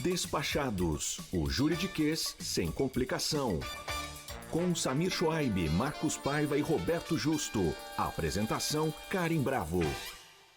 Despachados, o juridiquês sem complicação. Com Samir Schwaib, Marcos Paiva e Roberto Justo. Apresentação, Karen Bravo.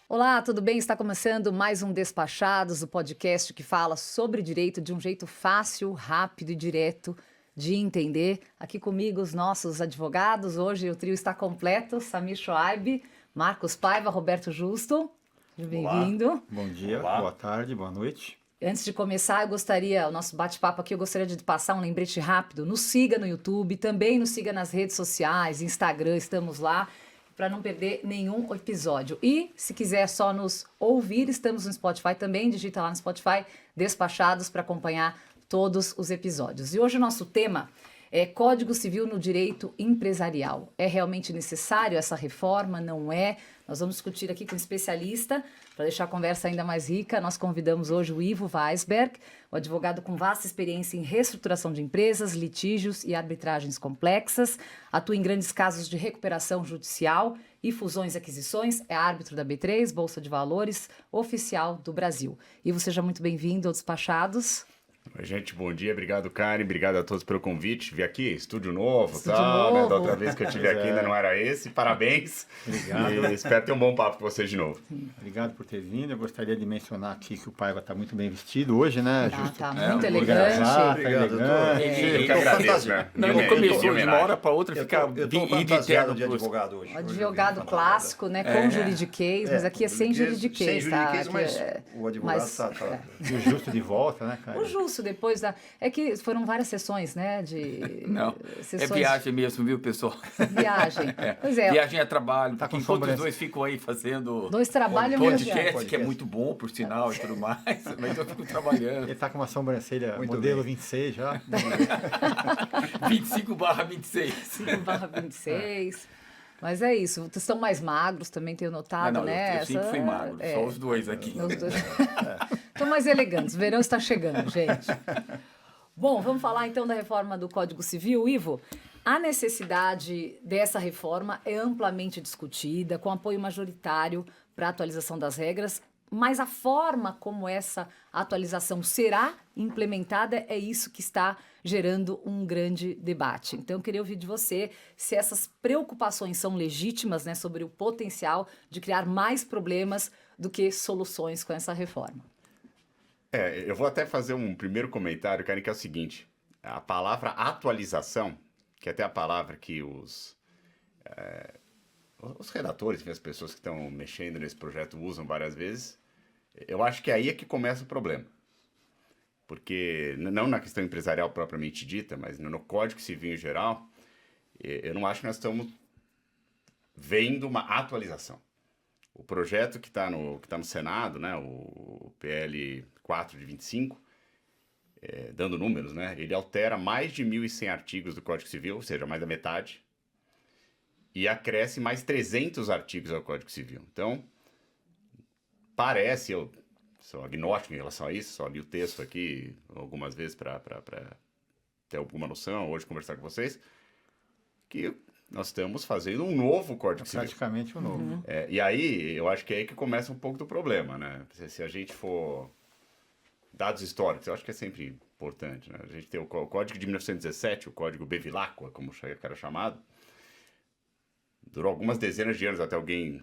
Olá, tudo bem? Está começando mais um Despachados, o podcast que fala sobre direito de um jeito fácil, rápido e direto de entender. Aqui comigo os nossos advogados. Hoje o trio está completo. Samir Schwaib, Marcos Paiva, Roberto Justo. Bem-vindo. Bom dia, Olá. Boa tarde, boa noite. Antes de começar, o nosso bate-papo aqui, eu gostaria de passar um lembrete rápido. Nos siga no YouTube, também nos siga nas redes sociais, Instagram, estamos lá, para não perder nenhum episódio. E, se quiser só nos ouvir, estamos no Spotify também, digita lá no Spotify, Despachados, para acompanhar todos os episódios. E hoje o nosso tema é Código Civil no Direito Empresarial. É realmente necessário essa reforma? Não é? Nós vamos discutir aqui com um especialista, para deixar a conversa ainda mais rica. Nós convidamos hoje o Ivo Weisberg, o advogado com vasta experiência em reestruturação de empresas, litígios e arbitragens complexas, atua em grandes casos de recuperação judicial e fusões e aquisições, é árbitro da B3, Bolsa de Valores, oficial do Brasil. Ivo, seja muito bem-vindo ao Despachados. Oi, gente, bom dia, obrigado, Karen, obrigado a todos pelo convite. Vi aqui, estúdio novo, Estúdio tal, novo. né? Da outra vez que eu estive aqui ainda não era esse, parabéns. Obrigado. E espero ter um bom papo com vocês de novo. Obrigado por ter vindo. Eu gostaria de mencionar aqui que o Paiva está muito bem vestido hoje, né? Tá muito elegante. Obrigado, Eu que agradeço, né? Não começou de uma hora para outra, fica eu tô indo fantasiado interno de advogado hoje. Um advogado clássico, né? Com juridiquês, mas aqui é sem juridiquês, Sem tá? juridiquês, mas Aqui o advogado mas- tá. E o Justo de volta, né, cara? O Justo, depois da... É que foram várias sessões, né? Não, Sessões é viagem mesmo, viu, pessoal? de viagem. Pois é, Viagem é trabalho, Tá com enquanto sombra- os dois ficam aí fazendo dois trabalhos e uma viagem. podcast, que é muito bom, por sinal, e tudo mais, mas eu fico trabalhando. Ele tá com uma sobrancelha Muito modelo bem. 26 já. 25/26. 5/26. Mas é isso, vocês estão mais magros também, tenho notado, Não, né? eu sempre fui magro, só os dois aqui. Os dois. Estão mais elegantes, o verão está chegando, gente. Bom, vamos falar então da reforma do Código Civil, Ivo. A necessidade dessa reforma é amplamente discutida, com apoio majoritário para a atualização das regras, mas a forma como essa atualização será implementada é isso que está gerando um grande debate. Então, eu queria ouvir de você se essas preocupações são legítimas, né, sobre o potencial de criar mais problemas do que soluções com essa reforma. Eu vou até fazer um primeiro comentário, Karen, que é o seguinte. A palavra atualização, que é até a palavra que os redatores, enfim, as pessoas que estão mexendo nesse projeto usam várias vezes, eu acho que aí é que começa o problema. Porque, não na questão empresarial propriamente dita, mas no Código Civil em geral, eu não acho que nós estamos vendo uma atualização. O projeto que está no Senado, né, o PL 4 de 25, dando números, né, ele altera mais de 1.100 artigos do Código Civil, ou seja, mais da metade, e acresce mais 300 artigos ao Código Civil. Então, parece, eu sou agnóstico em relação a isso, só li o texto aqui algumas vezes para ter alguma noção, hoje conversar com vocês, que nós estamos fazendo um novo Código Civil. Praticamente o novo. E aí, eu acho que é aí que começa um pouco do problema, né? Se a gente for... Dados históricos, eu acho que é sempre importante, né? A gente tem o Código de 1917, o Código Bevilacqua, como era chamado. Durou algumas dezenas de anos até alguém...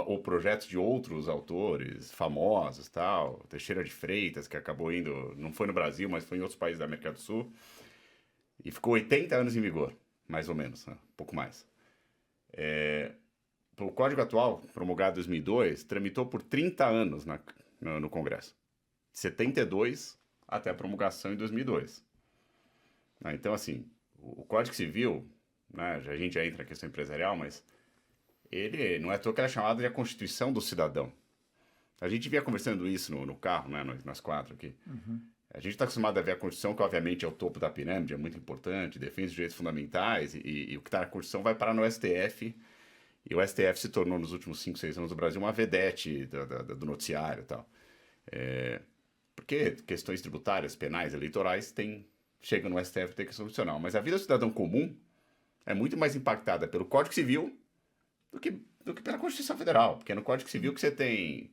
Ou projetos de outros autores famosos, tal. Teixeira de Freitas, que acabou indo... Não foi no Brasil, mas foi em outros países da América do Sul. E ficou 80 anos em vigor, mais ou menos, né? Um pouco mais. O Código atual, promulgado em 2002, tramitou por 30 anos no Congresso. De 72 até a promulgação em 2002. Então, assim, o Código Civil, né, a gente já entra na questão empresarial, mas ele não é à toa que ele é chamado de a Constituição do Cidadão. A gente vinha conversando isso no carro, né, nós quatro aqui. A gente está acostumado a ver a Constituição, que obviamente é o topo da pirâmide, é muito importante, defende os direitos fundamentais, e o que está na Constituição vai parar no STF, e o STF se tornou, nos últimos 5, 6 anos do Brasil, uma vedete do noticiário e tal. Porque questões tributárias, penais, eleitorais, chegam no STF ter questão constitucional. Mas a vida do cidadão comum é muito mais impactada pelo Código Civil do que pela Constituição Federal. Porque é no Código Civil que você tem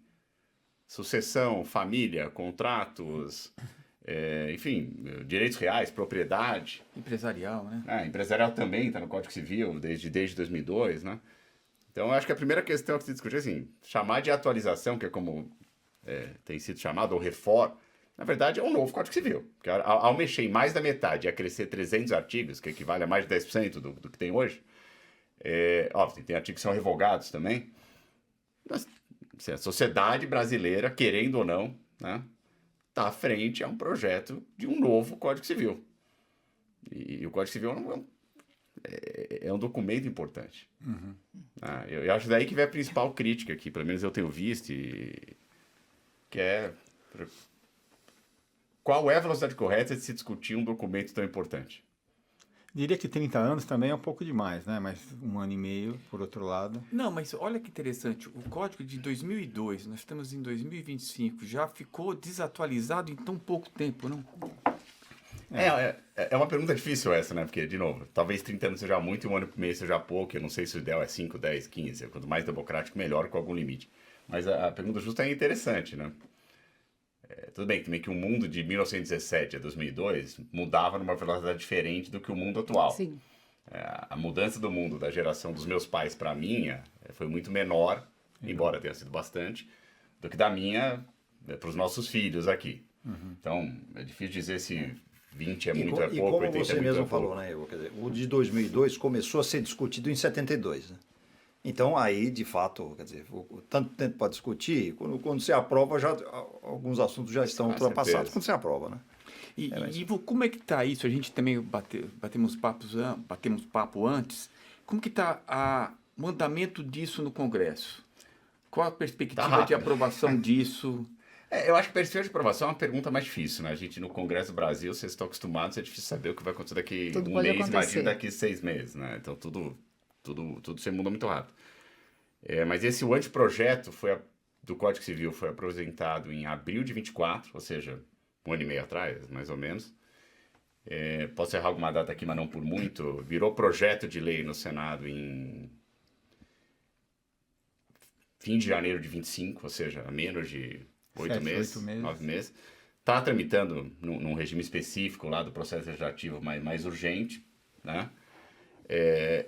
sucessão, família, contratos, enfim, direitos reais, propriedade. Empresarial, né? Empresarial também está no Código Civil desde 2002, né? Então, eu acho que a primeira questão que se discute é assim, chamar de atualização, que é como tem sido chamado, ou reforma, na verdade é um novo Código Civil. Porque ao mexer em mais da metade e a crescer 300 artigos, que equivale a mais de 10% do que tem hoje, óbvio, tem artigos que são revogados também, mas, assim, a sociedade brasileira, querendo ou não, né, está à frente a um projeto de um novo Código Civil. E o Código Civil é um documento importante. Uhum. Eu acho daí que vem a principal crítica que, pelo menos eu tenho visto, que é qual é a velocidade correta de se discutir um documento tão importante. Diria que 30 anos também é um pouco demais, né? Mas 1 ano e meio, por outro lado. Não, mas olha que interessante. O código de 2002, nós estamos em 2025, já ficou desatualizado em tão pouco tempo, não? É uma pergunta difícil essa, né? Porque, de novo, talvez 30 anos seja muito e 1 ano e meio seja pouco. Eu não sei se o ideal é 5, 10, 15. Quanto mais democrático, melhor, com algum limite. Mas a pergunta justa é interessante, né? Tudo bem, também que o mundo de 1917 a 2002 mudava numa velocidade diferente do que o mundo atual. Sim. A mudança do mundo da geração dos meus pais para a minha foi muito menor, embora tenha sido bastante, do que da minha para os nossos filhos aqui. Uhum. Então, é difícil dizer se 20 é muito, E é pouco, como 80 você é muito, mesmo é pouco. falou, né, Ivo? Quer dizer, o de 2002 começou a ser discutido em 72, né? Então, aí, de fato, quer dizer, tanto tempo para discutir, quando você aprova, já, alguns assuntos já estão ultrapassados certeza. quando você aprova, né? Ivo, como é que está isso? A gente também batemos papo antes. Como que está o andamento disso no Congresso? Qual a perspectiva de aprovação disso? Eu acho que perspectiva de aprovação é uma pergunta mais difícil, né? A gente no Congresso do Brasil, vocês estão acostumados, é difícil saber o que vai acontecer daqui Tudo um pode mês, acontecer. imagina daqui 6 meses, né? Então tudo se muda muito rápido. Mas o anteprojeto do Código Civil foi apresentado em abril de 24, ou seja, 1 ano e meio atrás, mais ou menos. Posso errar alguma data aqui, mas não por muito. Virou projeto de lei no Senado em fim de janeiro de 25, ou seja, há menos de 8 meses, 9 meses. Está tramitando num regime específico lá do processo legislativo mais urgente, né?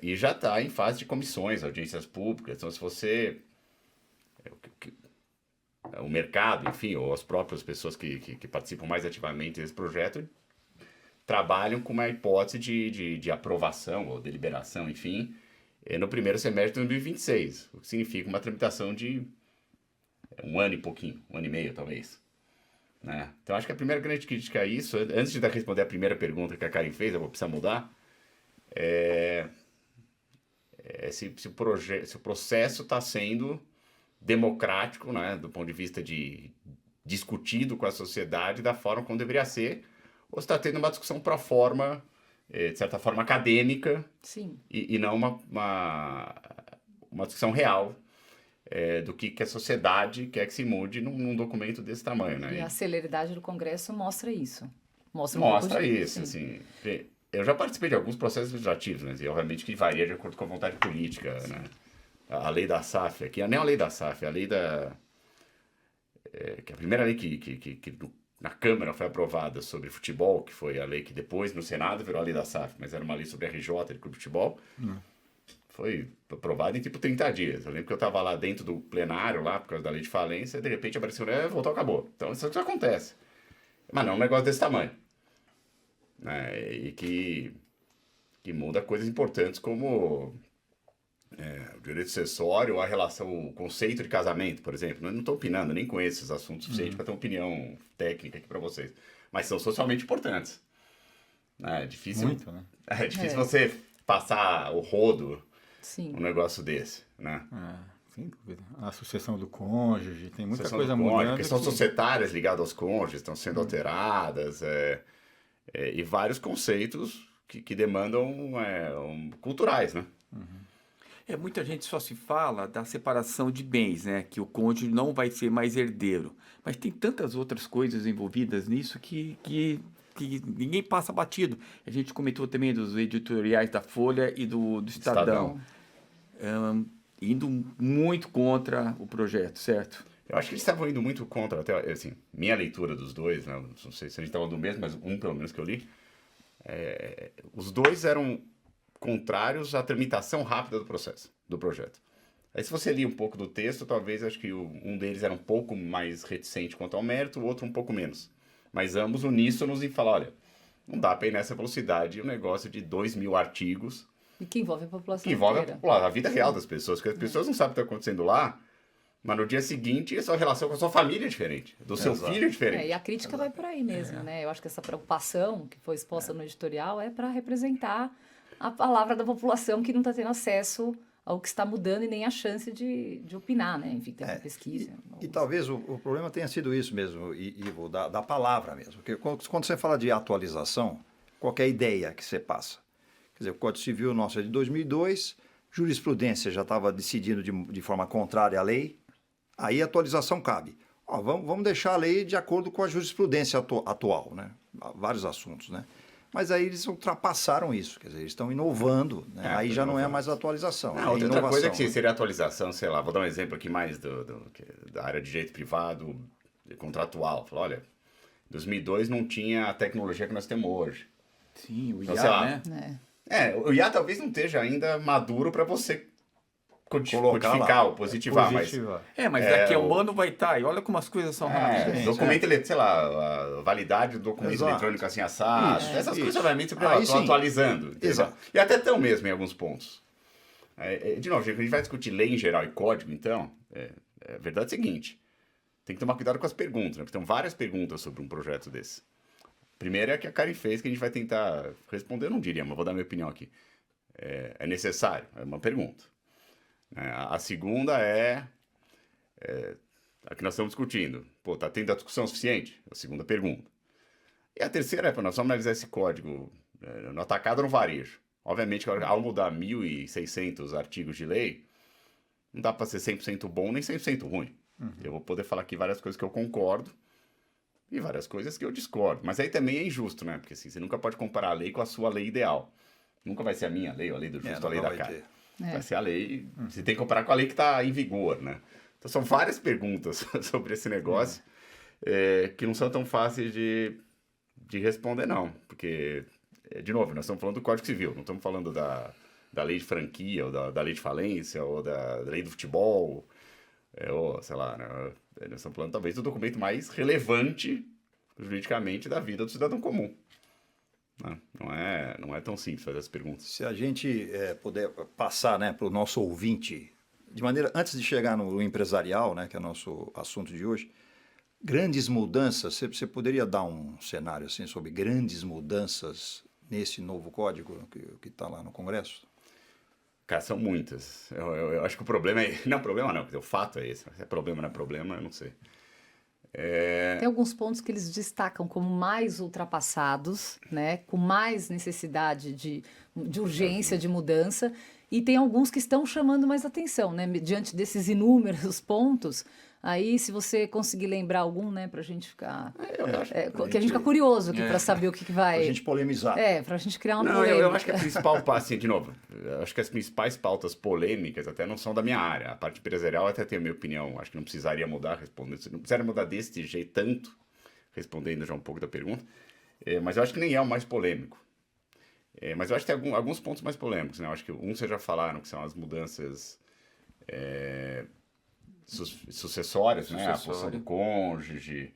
E já está em fase de comissões, audiências públicas. Então, se você... o mercado, enfim, ou as próprias pessoas que participam mais ativamente desse projeto trabalham com uma hipótese de aprovação ou deliberação, enfim, no primeiro semestre de 2026, o que significa uma tramitação de 1 ano e pouquinho, 1 ano e meio, talvez. Né? Então, acho que a primeira grande crítica é isso. Antes de responder a primeira pergunta que a Karen fez, eu vou precisar mudar, se o processo está sendo democrático, né, do ponto de vista de discutido com a sociedade da forma como deveria ser, ou se está tendo uma discussão pro forma, de certa forma acadêmica, Sim. e não uma discussão real do que a sociedade quer que se mude num documento desse tamanho. Né? E a celeridade do Congresso mostra isso. Mostra isso, sim. assim. Eu já participei de alguns processos legislativos, né? E obviamente que varia de acordo com a vontade política, né? A lei da SAF aqui, nem a lei da SAF, a lei que a primeira lei que na Câmara foi aprovada sobre futebol, que foi a lei que depois no Senado virou a lei da SAF, mas era uma lei sobre RJ de clube de futebol, foi aprovada em tipo 30 dias. Eu lembro que eu estava lá dentro do plenário, lá por causa da lei de falência, e de repente apareceu, voltou, acabou. Então isso acontece. Mas não é um negócio desse tamanho. Né? E que muda coisas importantes como o direito sucessório, a relação, o conceito de casamento, por exemplo. Eu não estou opinando, nem conheço esses assuntos suficiente para ter uma opinião técnica aqui para vocês. Mas são socialmente importantes. É difícil, muito, né? É difícil você passar o rodo Sim. um negócio desse, né? Sem dúvida. A sucessão do cônjuge, tem muita Sucessão coisa do cônjuge, mudando. questões societárias ligadas aos cônjuges estão sendo alteradas, e vários conceitos que demandam culturais, né? Muita gente só se fala da separação de bens, né? Que o cônjuge não vai ser mais herdeiro. Mas tem tantas outras coisas envolvidas nisso que ninguém passa batido. A gente comentou também dos editoriais da Folha e do Estadão. Indo muito contra o projeto, certo? Eu acho que eles estavam indo muito contra, até, assim, minha leitura dos dois, né? Não sei se a gente estava do mesmo, mas um pelo menos que eu li, os dois eram contrários à tramitação rápida do processo, do projeto. Aí se você lia um pouco do texto, talvez acho que um deles era um pouco mais reticente quanto ao mérito, o outro um pouco menos. Mas ambos uníssonos em falar, olha, não dá para ir nessa velocidade um negócio de 2.000 artigos. E que envolve a população Que envolve inteira. a vida real das pessoas, porque as pessoas não sabem o que está acontecendo lá, mas no dia seguinte a sua relação com a sua família é diferente, do seu filho é diferente. E a crítica vai por aí mesmo, né? Eu acho que essa preocupação que foi exposta no editorial é para representar a palavra da população que não está tendo acesso ao que está mudando e nem a chance de opinar, né? Enfim, tem uma pesquisa. E talvez o problema tenha sido isso mesmo, Ivo, da palavra mesmo. Porque quando você fala de atualização, qualquer ideia que você passa. Quer dizer, o Código Civil nosso é de 2002, jurisprudência já estava decidindo de forma contrária à lei, aí a atualização cabe. Ó, vamos deixar a lei de acordo com a jurisprudência atual, né? Vários assuntos, né? Mas aí eles ultrapassaram isso, quer dizer, eles estão inovando, né? Aí já não é mais atualização, é outra inovação. coisa que seria atualização, sei lá, vou dar um exemplo aqui mais da área de direito privado, contratual. Falar, olha, em 2002 não tinha a tecnologia que nós temos hoje. Sim, o IA, Então, sei lá, né? o IA talvez não esteja ainda maduro para você Colocar codificar lá. ou positivar, mas Mas daqui a um ano vai estar. E olha como as coisas são rápidas. documento, sei lá, a validade do documento Exato. eletrônico assim assado, essas coisas obviamente sempre Aí estão sim. atualizando. Entendeu? Exato. E até tão mesmo em alguns pontos. De novo, gente, a gente vai discutir lei em geral e código, então, a verdade é a seguinte, tem que tomar cuidado com as perguntas, né? Porque tem várias perguntas sobre um projeto desse. Primeiro é a que a Karen fez, que a gente vai tentar responder, eu não diria, mas vou dar minha opinião aqui. É necessário? É uma pergunta. A segunda é a que nós estamos discutindo. Pô, tá tendo a discussão suficiente? É a segunda pergunta. E a terceira é, nós vamos analisar esse código no atacado ou no varejo. Obviamente, ao mudar 1.600 artigos de lei, não dá para ser 100% bom nem 100% ruim. Eu vou poder falar aqui várias coisas que eu concordo e várias coisas que eu discordo. Mas aí também é injusto, né? Porque assim, você nunca pode comparar a lei com a sua lei ideal. Nunca vai ser a minha lei, ou a lei do justo, ou a lei da cara. Vai ser a lei, você tem que comparar com a lei que está em vigor, né? Então são várias perguntas sobre esse negócio que não são tão fáceis de responder, não. Porque, de novo, nós estamos falando do Código Civil, não estamos falando da lei de franquia, ou da lei de falência, ou da lei do futebol, ou sei lá, né? Nós estamos falando talvez do documento mais relevante juridicamente da vida do cidadão comum. Não é tão simples fazer as perguntas. Se a gente puder passar, né, para o nosso ouvinte, de maneira, antes de chegar no empresarial, né, que é o nosso assunto de hoje, grandes mudanças, você poderia dar um cenário assim sobre grandes mudanças nesse novo código que está lá no Congresso? Cara, são muitas. Eu acho que o problema é... Não, problema não, porque o fato é esse. Se é problema ou não é problema, eu não sei. Tem alguns pontos que eles destacam como mais ultrapassados, né, com mais necessidade de urgência, de mudança, e tem alguns que estão chamando mais atenção, né, diante desses inúmeros pontos. Aí, se você conseguir lembrar algum, né, pra gente ficar... que a gente fica curioso aqui pra saber o que vai... Pra gente polemizar. Pra gente criar uma Não, polêmica. eu acho que a principal, assim, de novo, eu acho que as principais pautas polêmicas até não são da minha área. A parte empresarial até tenho a minha opinião, acho que não precisaria mudar, respondendo, não precisaria mudar desse jeito tanto, respondendo já um pouco da pergunta, mas eu acho que nem é o mais polêmico. Mas eu acho que tem alguns pontos mais polêmicos, né? Eu acho que vocês já falaram, que são as mudanças... sucessórias, né? A posição do cônjuge.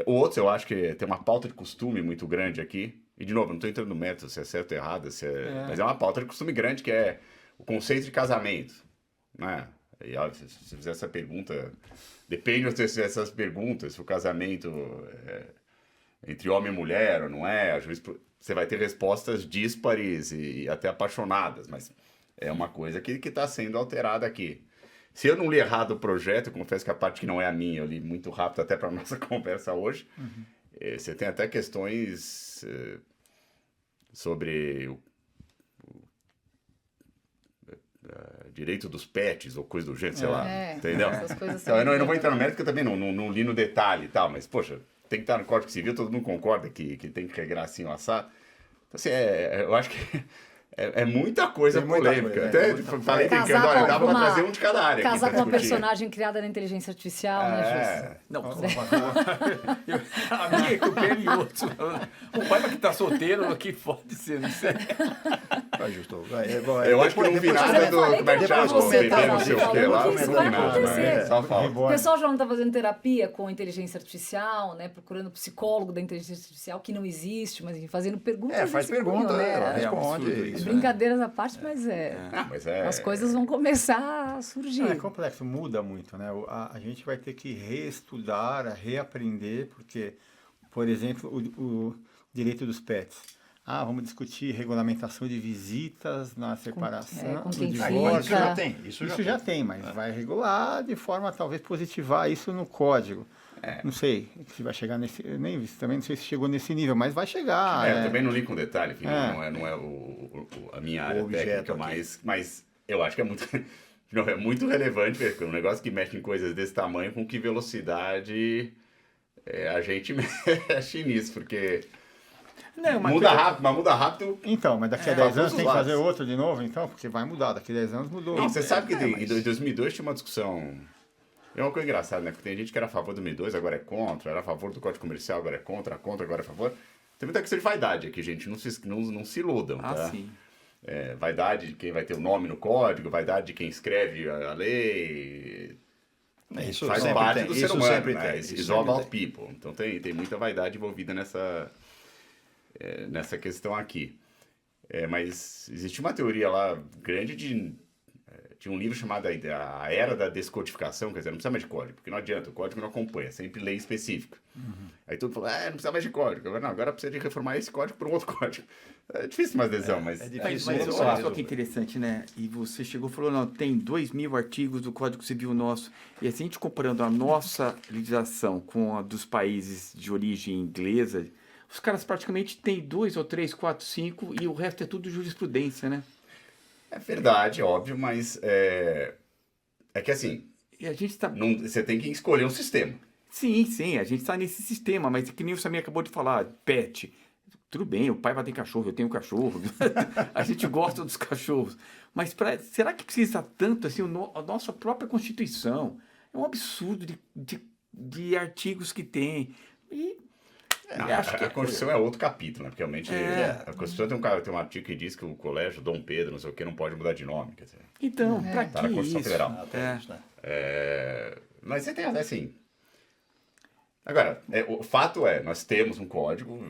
Outros, eu acho que tem uma pauta de costume muito grande aqui. E, de novo, não estou entrando no mérito se é certo ou errado, mas é uma pauta de costume grande, que é o conceito de casamento. Né? E, ó, se você fizer essa pergunta, depende de você fizer essas perguntas, se o casamento é entre homem e mulher ou não é, você vai ter respostas díspares e até apaixonadas, mas é uma coisa que está sendo alterada aqui. Se eu não li errado o projeto, eu confesso que a parte que não é a minha, eu li muito rápido até para a nossa conversa hoje, você tem até questões sobre o direito dos pets ou coisa do gênero, sei lá, entendeu? Essas coisas Então, eu não vou entrar no mérito, porque eu também não li no detalhe e tal, mas, poxa, tem que estar no Código Civil, todo mundo concorda que tem que regrar assim o assado. Então, assim, eu acho que É muita coisa Tem muita polêmica. coisa, Até muita coisa. falei brincando, olha, dá pra trazer um de cada área. Casar aqui com pra uma discutir. personagem criada na inteligência artificial, né, Jus? Não, a minha é que o Pedro e outros. O pai que tá solteiro, que pode ser, não sei. Vai, Justo. Eu acho que eu não vi nada do. Como é que chama? depois O você bebê, tá não sei o falando que lá. que isso vai acontecer. Só fala. O Reborn. pessoal já não está fazendo terapia com inteligência artificial, né? Procurando psicólogo da inteligência artificial, que não existe, mas enfim, fazendo perguntas. Faz desse cunho, pergunta, né? responde. absurdo isso, isso. Brincadeiras à parte, mas Mas é. as coisas vão começar a surgir. É complexo, muda muito, né? A gente vai ter que reestudar, reaprender, porque, por exemplo, o direito dos pets. Vamos discutir regulamentação de visitas na separação, com do quem divórcio. Isso já tem. Isso já tem, mas vai regular de forma talvez positivar isso no código. Não sei se vai chegar nesse. Também não sei se chegou nesse nível, mas vai chegar. Eu também não li com detalhe, enfim, não é a minha área objeto técnica, mas eu acho que é muito, de novo, é muito relevante, porque um negócio que mexe em coisas desse tamanho, com que velocidade a gente mexe nisso, porque Não, mas muda rápido, mas muda rápido. Então, mas daqui a Pra 10 anos todos tem os que fazer lados. outro de novo, então? Porque vai mudar. Daqui a 10 anos mudou. Não, você sabe que mas- em 2002 tinha uma discussão. É uma coisa engraçada, né? Porque tem gente que era a favor do 2002, agora é contra, era a favor do Código Comercial, agora é contra, agora é a favor. Tem muita questão de vaidade aqui, gente. Não se iludam, tá? sim. Vaidade de quem vai ter o nome no código, vaidade de quem escreve a lei. Isso Faz sempre parte tem, do isso ser humano, sempre né? tem, It's isso all sempre about tem. people. Então tem muita vaidade envolvida nessa questão aqui. Mas existe uma teoria lá grande de um livro chamado A Era da Descodificação, quer dizer, não precisa mais de código, porque não adianta, o código não acompanha, é sempre lei específica. Aí todo mundo fala, não precisa mais de código. Agora precisa de reformar esse código por um outro código. É difícil mais adesão, mas... é Mas, difícil. mas Isso olha mesmo. só que interessante, né? E você chegou e falou, não, tem 2.000 artigos do Código Civil nosso. E assim, a gente comparando a nossa legislação com a dos países de origem inglesa, os caras praticamente têm 2 ou 3, 4, 5 e o resto é tudo jurisprudência, né? É verdade, óbvio, mas é que assim, E a gente está... você tem que escolher um sistema. Sim, a gente está nesse sistema, mas que nem o Samir acabou de falar, pet. Tudo bem, o pai vai ter cachorro, eu tenho cachorro. A gente gosta dos cachorros. Mas será que precisa tanto assim a nossa própria Constituição? É um absurdo de artigos que tem. E eu acho que A Constituição é outro capítulo, né? Porque realmente a Constituição tem um artigo que diz que o colégio Dom Pedro, não sei o que, não pode mudar de nome. Quer dizer, Então, pra tá na que Constituição isso? Federal. Tem isso, né? Mas você tem assim. Agora, o fato nós temos um código.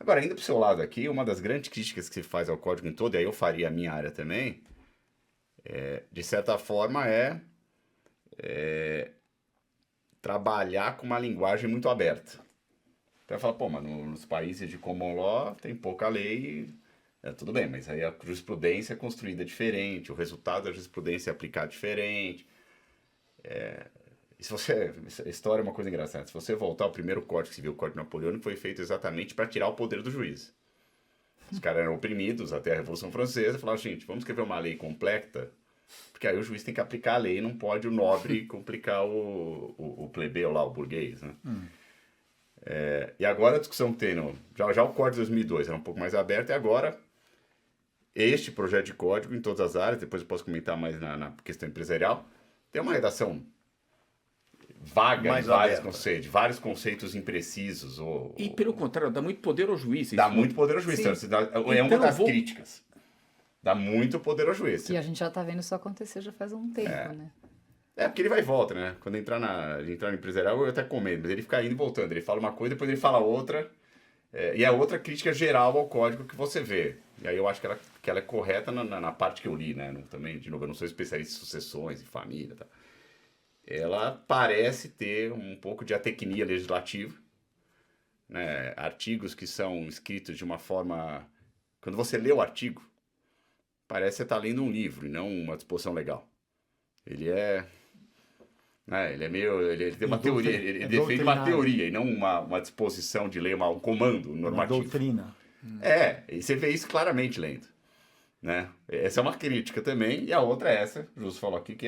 Agora, indo para o seu lado aqui, uma das grandes críticas que se faz ao código em todo, e aí eu faria a minha área também, de certa forma, trabalhar com uma linguagem muito aberta. Então, eu falo, pô, mas nos países de common law tem pouca lei, tudo bem, mas aí a jurisprudência é construída diferente, o resultado da jurisprudência é aplicado diferente. A história é uma coisa engraçada. Se você voltar ao primeiro Código Civil, o Código Napoleônico, foi feito exatamente para tirar o poder do juiz. Os caras eram oprimidos até a Revolução Francesa, falaram, gente, vamos escrever uma lei completa, porque aí o juiz tem que aplicar a lei, não pode o nobre complicar o plebeu lá, o burguês, né? E agora a discussão que tem já o Código de 2002 era um pouco mais aberto, e agora este projeto de código em todas as áreas, depois eu posso comentar mais na questão empresarial, tem uma redação vaga Mais em vários aberta. conceitos, vários conceitos imprecisos. E pelo contrário, dá muito poder ao juiz. Dá isso. muito poder ao juiz. Sim. Então, é uma Então, das vou- críticas. Dá muito poder ao juiz. E a gente já está vendo isso acontecer já faz um tempo, né? Porque ele vai e volta, né? Quando entrar no empresarial, eu até comento, mas ele fica indo e voltando. Ele fala uma coisa, depois ele fala outra. E é outra crítica geral ao código que você vê. E aí eu acho que ela é correta na parte que eu li, né? Também, de novo, eu não sou especialista em sucessões e família, tá? Ela parece ter um pouco de atecnia legislativa, né? Artigos que são escritos de uma forma... Quando você lê o artigo, parece que você está lendo um livro e não uma disposição legal. Ele é meio... Ele tem uma teoria, ele defende uma teoria e não uma disposição de ler um comando Uma normativo. doutrina. E você vê isso claramente lendo, né? Essa é uma crítica também, e a outra é essa, o Justo falou aqui, que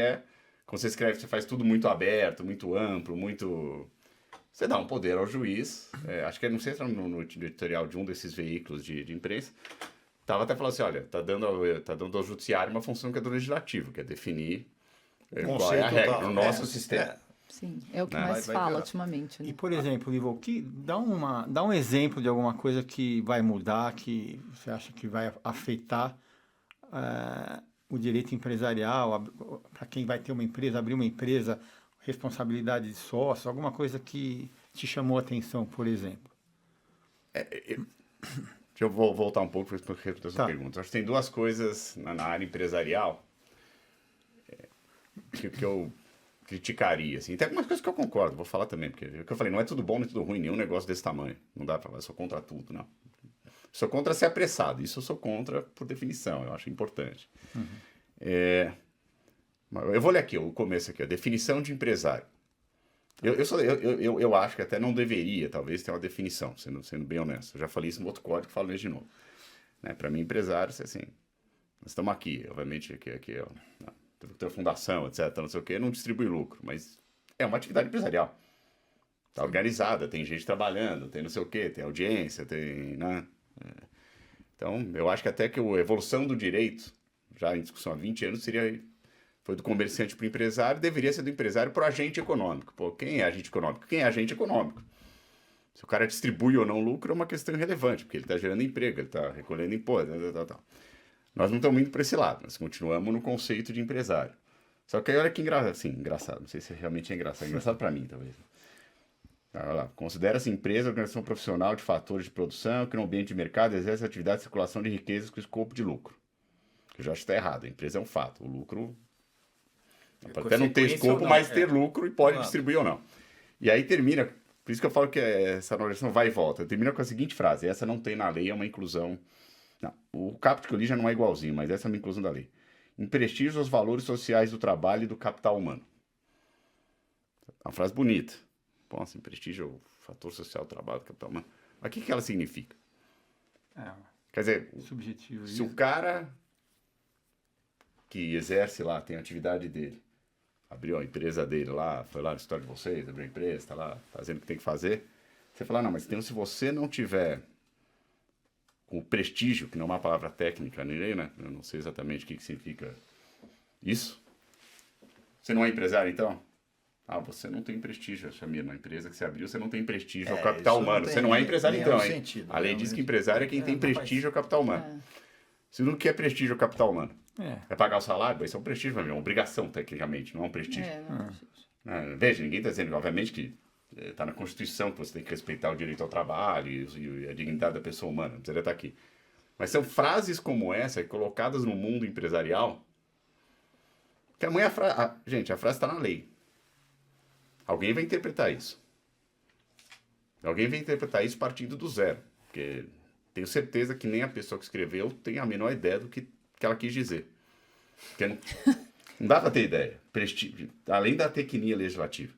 quando você escreve, você faz tudo muito aberto, muito amplo, muito... Você dá um poder ao juiz, acho que não sei se no editorial de um desses veículos de imprensa, estava até falando assim, olha, tá dando ao judiciário uma função que é do legislativo, que é definir qual é a regra no nosso sistema. Sim, é o que Né? mais Vai fala virar. ultimamente, né? E, por exemplo, Ivo, dá um exemplo de alguma coisa que vai mudar, que você acha que vai afetar o direito empresarial, para quem vai ter uma empresa, abrir uma empresa, responsabilidade de sócio, alguma coisa que te chamou a atenção, por exemplo. Deixa eu voltar um pouco para responder a sua Tá. pergunta. Acho que tem duas coisas na área empresarial que eu criticaria. Assim. Tem algumas coisas que eu concordo, vou falar também, porque o que eu falei, não é tudo bom nem tudo ruim, nenhum negócio desse tamanho. Não dá para falar, eu sou contra tudo, não. Sou contra ser apressado, isso eu sou contra por definição, eu acho importante. Eu vou ler aqui, o começo aqui, a definição de empresário. Eu acho que até não deveria, talvez, ter uma definição, sendo bem honesto. Eu já falei isso no outro código, falo isso de novo. Né? Para mim, empresário, assim, nós estamos aqui, obviamente, aqui tem fundação, etc., não sei o quê, não distribui lucro, mas é uma atividade empresarial. Está organizada, tem gente trabalhando, tem não sei o quê, tem audiência, tem... Né? Então, eu acho que até que a evolução do direito, já em discussão há 20 anos, foi do comerciante para o empresário, deveria ser do empresário para o agente econômico. Pô, quem é agente econômico? Quem é agente econômico? Se o cara distribui ou não lucro é uma questão irrelevante, porque ele está gerando emprego, ele está recolhendo imposto, tal. Nós não estamos indo para esse lado, nós continuamos no conceito de empresário. Só que aí olha que engraçado, não sei se realmente é engraçado para mim, talvez. Olha lá, considera-se empresa organização profissional de fatores de produção que no ambiente de mercado exerce atividade de circulação de riquezas com escopo de lucro. Eu já acho que está errado, a empresa é um fato, o lucro pode até não ter escopo, mas ter lucro e pode distribuir ou não. E aí termina, por isso que eu falo que essa normalização vai e volta, termina com a seguinte frase, essa não tem na lei, é uma inclusão. Não, o caput que eu li já não é igualzinho, mas essa é uma inclusão da lei. Em prestígio aos valores sociais do trabalho e do capital humano. É uma frase bonita. Bom, assim, prestígio ao fator social do trabalho do capital humano. Mas o que ela significa? Quer dizer, Subjetivo. se o cara que exerce lá, tem a atividade dele, abriu a empresa dele lá, foi lá no escritório de vocês, abriu a empresa, está lá fazendo o que tem que fazer, você fala, não, mas então, se você não tiver com o prestígio, que não é uma palavra técnica, né? Eu não sei exatamente o que significa isso. Você não é empresário, então? Você não tem prestígio, Chamir, na empresa que você abriu, você não tem prestígio ao capital humano. Você não é empresário, então, hein? Sentido, a lei diz que empresário é quem tem prestígio ao capital humano. Se não quer prestígio ao capital humano, é pagar o salário, isso é um prestígio, é uma obrigação, tecnicamente, não é um prestígio. Veja, ninguém está dizendo, obviamente, que está na Constituição que você tem que respeitar o direito ao trabalho e a dignidade da pessoa humana, não precisaria estar aqui. Mas são frases como essa, colocadas no mundo empresarial, que amanhã gente, a frase está na lei. Alguém vai interpretar isso. Alguém vai interpretar isso partindo do zero, porque tenho certeza que nem a pessoa que escreveu tem a menor ideia do que ela quis dizer. Porque não dá para ter ideia, além da tecnia legislativa.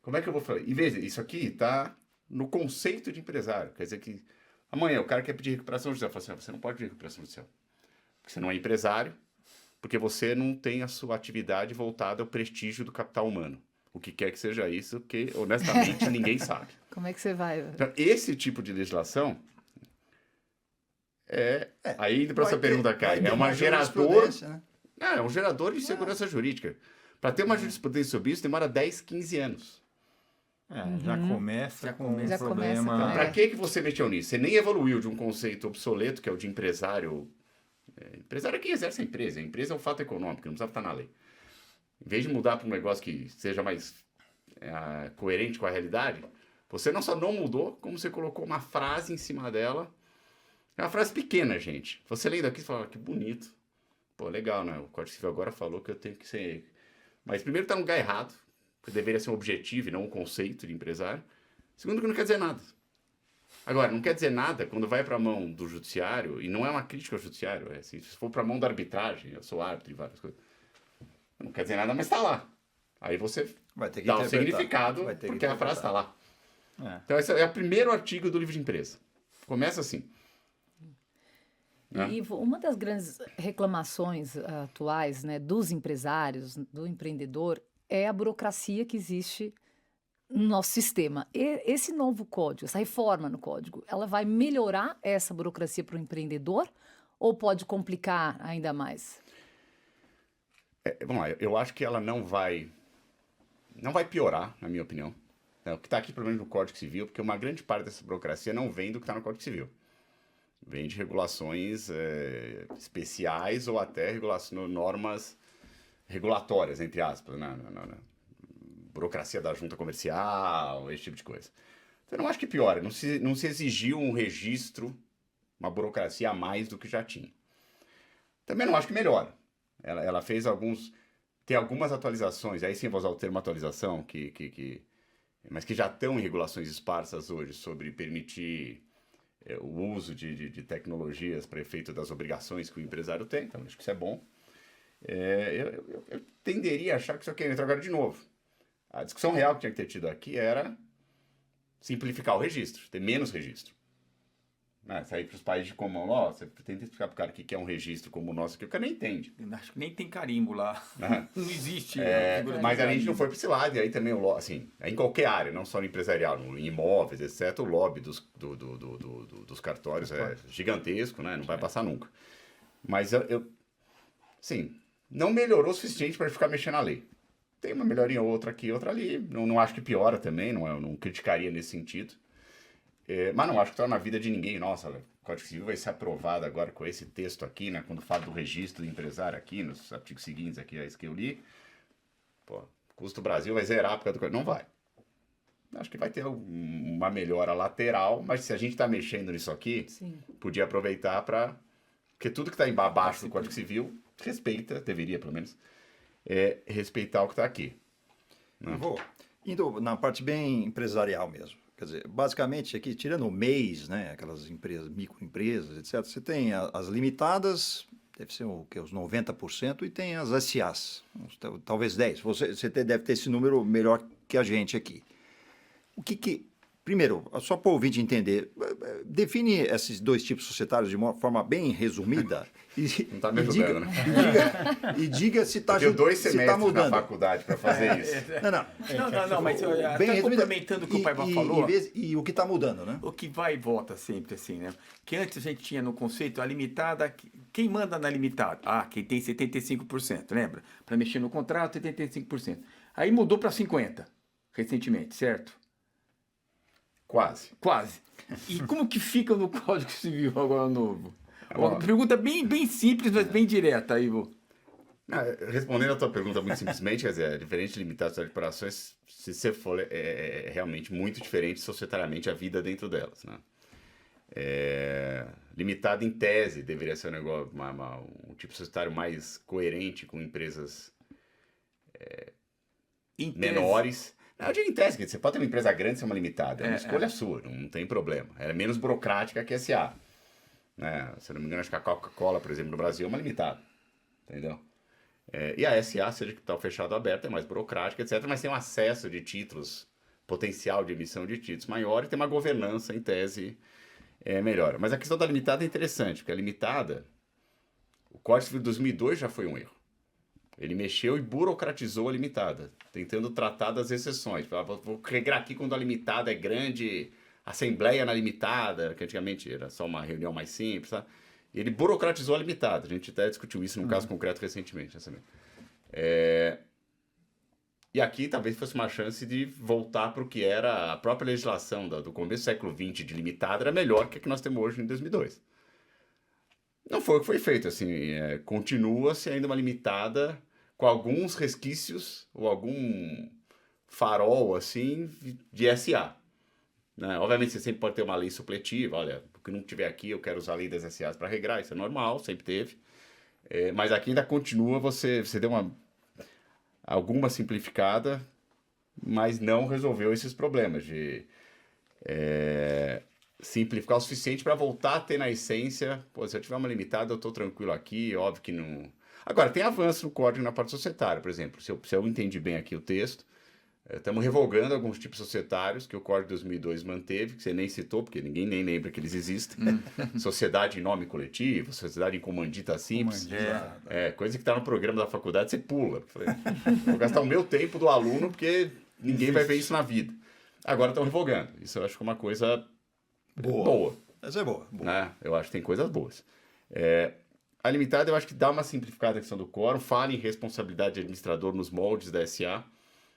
Como é que eu vou falar? E veja, isso aqui está no conceito de empresário. Quer dizer que amanhã o cara quer pedir recuperação judicial. Fala assim, você não pode pedir recuperação judicial. Porque você não é empresário, porque você não tem a sua atividade voltada ao prestígio do capital humano. O que quer que seja isso, que honestamente ninguém sabe. Como é que você vai? Então, esse tipo de legislação aí indo para essa pergunta, Caio, é um gerador... Né? É um gerador de segurança jurídica. Para ter uma jurisprudência sobre isso, demora 10, 15 anos. Já começa com um Já problema. começa com- Para que você mexeu nisso? Você nem evoluiu de um conceito obsoleto, que é o de empresário. Empresário é quem exerce a empresa. A empresa é um fato econômico, não precisa estar na lei. Em vez de mudar para um negócio que seja mais coerente com a realidade, você não só não mudou, como você colocou uma frase em cima dela. É uma frase pequena, gente. Você lendo aqui e fala, que bonito. Pô, legal, né? O Código Civil agora falou que eu tenho que ser... Mas primeiro está no lugar errado, que deveria ser um objetivo e não um conceito de empresário. Segundo, que não quer dizer nada. Agora, não quer dizer nada quando vai para a mão do judiciário, e não é uma crítica ao judiciário, assim, se for para a mão da arbitragem, eu sou árbitro e várias coisas, não quer dizer nada, mas está lá. Aí você Vai ter que dá um interpretar. significado, Vai ter que porque a frase está lá. Então, esse é o primeiro artigo do livro de empresa. Começa assim. Ivo, uma das grandes reclamações atuais, né, dos empresários, do empreendedor, é a burocracia que existe no nosso sistema. Esse novo código, essa reforma no código, ela vai melhorar essa burocracia para o empreendedor ou pode complicar ainda mais? Vamos lá, eu acho que ela não vai piorar, na minha opinião. O que está aqui, pelo menos, no Código Civil, porque uma grande parte dessa burocracia não vem do que está no Código Civil. Vem de regulações especiais ou até normas regulatórias, entre aspas, na burocracia da junta comercial, esse tipo de coisa. Então, eu não acho que piora. Não se exigiu um registro, uma burocracia a mais do que já tinha. Também não acho que melhora. Ela fez tem algumas atualizações, aí sim vou usar o termo atualização, mas que já estão em regulações esparsas hoje sobre permitir o uso de tecnologias para efeito das obrigações que o empresário tem, então acho que isso é bom. Eu tenderia a achar que isso aqui entra agora de novo. A discussão real que tinha que ter tido aqui era simplificar o registro, ter menos registro. Sair para os países de comum, você tenta explicar para o cara o que é um registro como o nosso aqui, o cara nem entende. Acho que nem tem carimbo lá. Não existe. Mas a gente não foi para esse lado, e aí também, assim, em qualquer área, não só no empresarial, em imóveis, etc., o lobby dos cartórios é gigantesco, né? Não vai passar nunca. Mas, sim, não melhorou o suficiente para ficar mexendo na lei. Tem uma melhorinha outra aqui, outra ali. Não acho que piora também, não criticaria nesse sentido. Mas não acho que está na vida de ninguém. Nossa, o Código Civil vai ser aprovado agora com esse texto aqui, né? Quando fala do registro do empresário aqui, nos artigos seguintes aqui, é isso que eu li. Pô, custo Brasil vai zerar por causa do Código. Não vai. Acho que vai ter uma melhora lateral, mas se a gente está mexendo nisso aqui, sim, podia aproveitar para... Porque tudo que está abaixo do Código Civil deveria pelo menos, respeitar o que está aqui. Né? Vou indo na parte bem empresarial mesmo. Quer dizer, basicamente aqui, tirando o mês, né, aquelas empresas, microempresas, etc., você tem as limitadas, deve ser os 90%, e tem as SAs, talvez 10%. Você deve ter esse número melhor que a gente aqui. Primeiro, só para o ouvinte entender, define esses dois tipos societários de uma forma bem resumida. Não está me ajudando, né? E diga se está mudando. Eu tenho 2 semestres na faculdade para fazer isso. Não, mas até complementando o que o Paiva falou. E o que está mudando, né? O que vai e volta sempre, assim, né? Que antes a gente tinha no conceito a limitada. Quem manda na limitada? Quem tem 75%, lembra? Para mexer no contrato, 75%. Aí mudou para 50% recentemente, certo? Quase. E como que fica no Código Civil agora novo? Uma pergunta bem simples, mas bem direta, Ivo. Respondendo a tua pergunta muito simplesmente, quer dizer, diferente de limitadas de operações, se você for, é realmente muito diferente societariamente a vida dentro delas, né? Limitado em tese deveria ser um negócio, um tipo societário mais coerente com empresas menores. Eu digo em tese, você pode ter uma empresa grande e ser uma limitada, é uma escolha sua, não tem problema. Ela é menos burocrática que a SA. Né? Se eu não me engano, acho que a Coca-Cola, por exemplo, no Brasil é uma limitada, entendeu? E a SA, seja que está fechado ou aberto, é mais burocrática, etc., mas tem um acesso de títulos, potencial de emissão de títulos maior e tem uma governança, em tese, melhor. Mas a questão da limitada é interessante, porque a limitada, o Código Civil de 2002 já foi um erro. Ele mexeu e burocratizou a limitada, tentando tratar das exceções. Vou regrar aqui quando a limitada é grande, assembleia na limitada, que antigamente era só uma reunião mais simples. Tá? Ele burocratizou a limitada. A gente até discutiu isso num caso concreto recentemente. E aqui talvez fosse uma chance de voltar para o que era a própria legislação do começo do século XX de limitada, era melhor que a que nós temos hoje em 2002. Não foi o que foi feito, assim, continua-se ainda uma limitada com alguns resquícios ou algum farol, assim, de SA. Né? Obviamente você sempre pode ter uma lei supletiva, olha, o que não tiver aqui eu quero usar a lei das SAs para regrar, isso é normal, sempre teve. Mas aqui ainda continua, você deu alguma simplificada, mas não resolveu esses problemas de... simplificar o suficiente para voltar a ter na essência, se eu tiver uma limitada eu estou tranquilo aqui, óbvio que não... Agora, tem avanço no código na parte societária, por exemplo, se eu entendi bem aqui o texto, estamos revogando alguns tipos societários que o Código de 2002 manteve, que você nem citou, porque ninguém nem lembra que eles existem, sociedade em nome coletivo, sociedade em comandita simples, coisa que está no programa da faculdade, você pula. Vou gastar o meu tempo do aluno, porque ninguém vai ver isso na vida. Agora estão revogando. Isso eu acho que é uma coisa boa. Essa é boa. Né? Eu acho que tem coisas boas. A limitada, eu acho que dá uma simplificada na questão do quórum, fala em responsabilidade de administrador nos moldes da SA,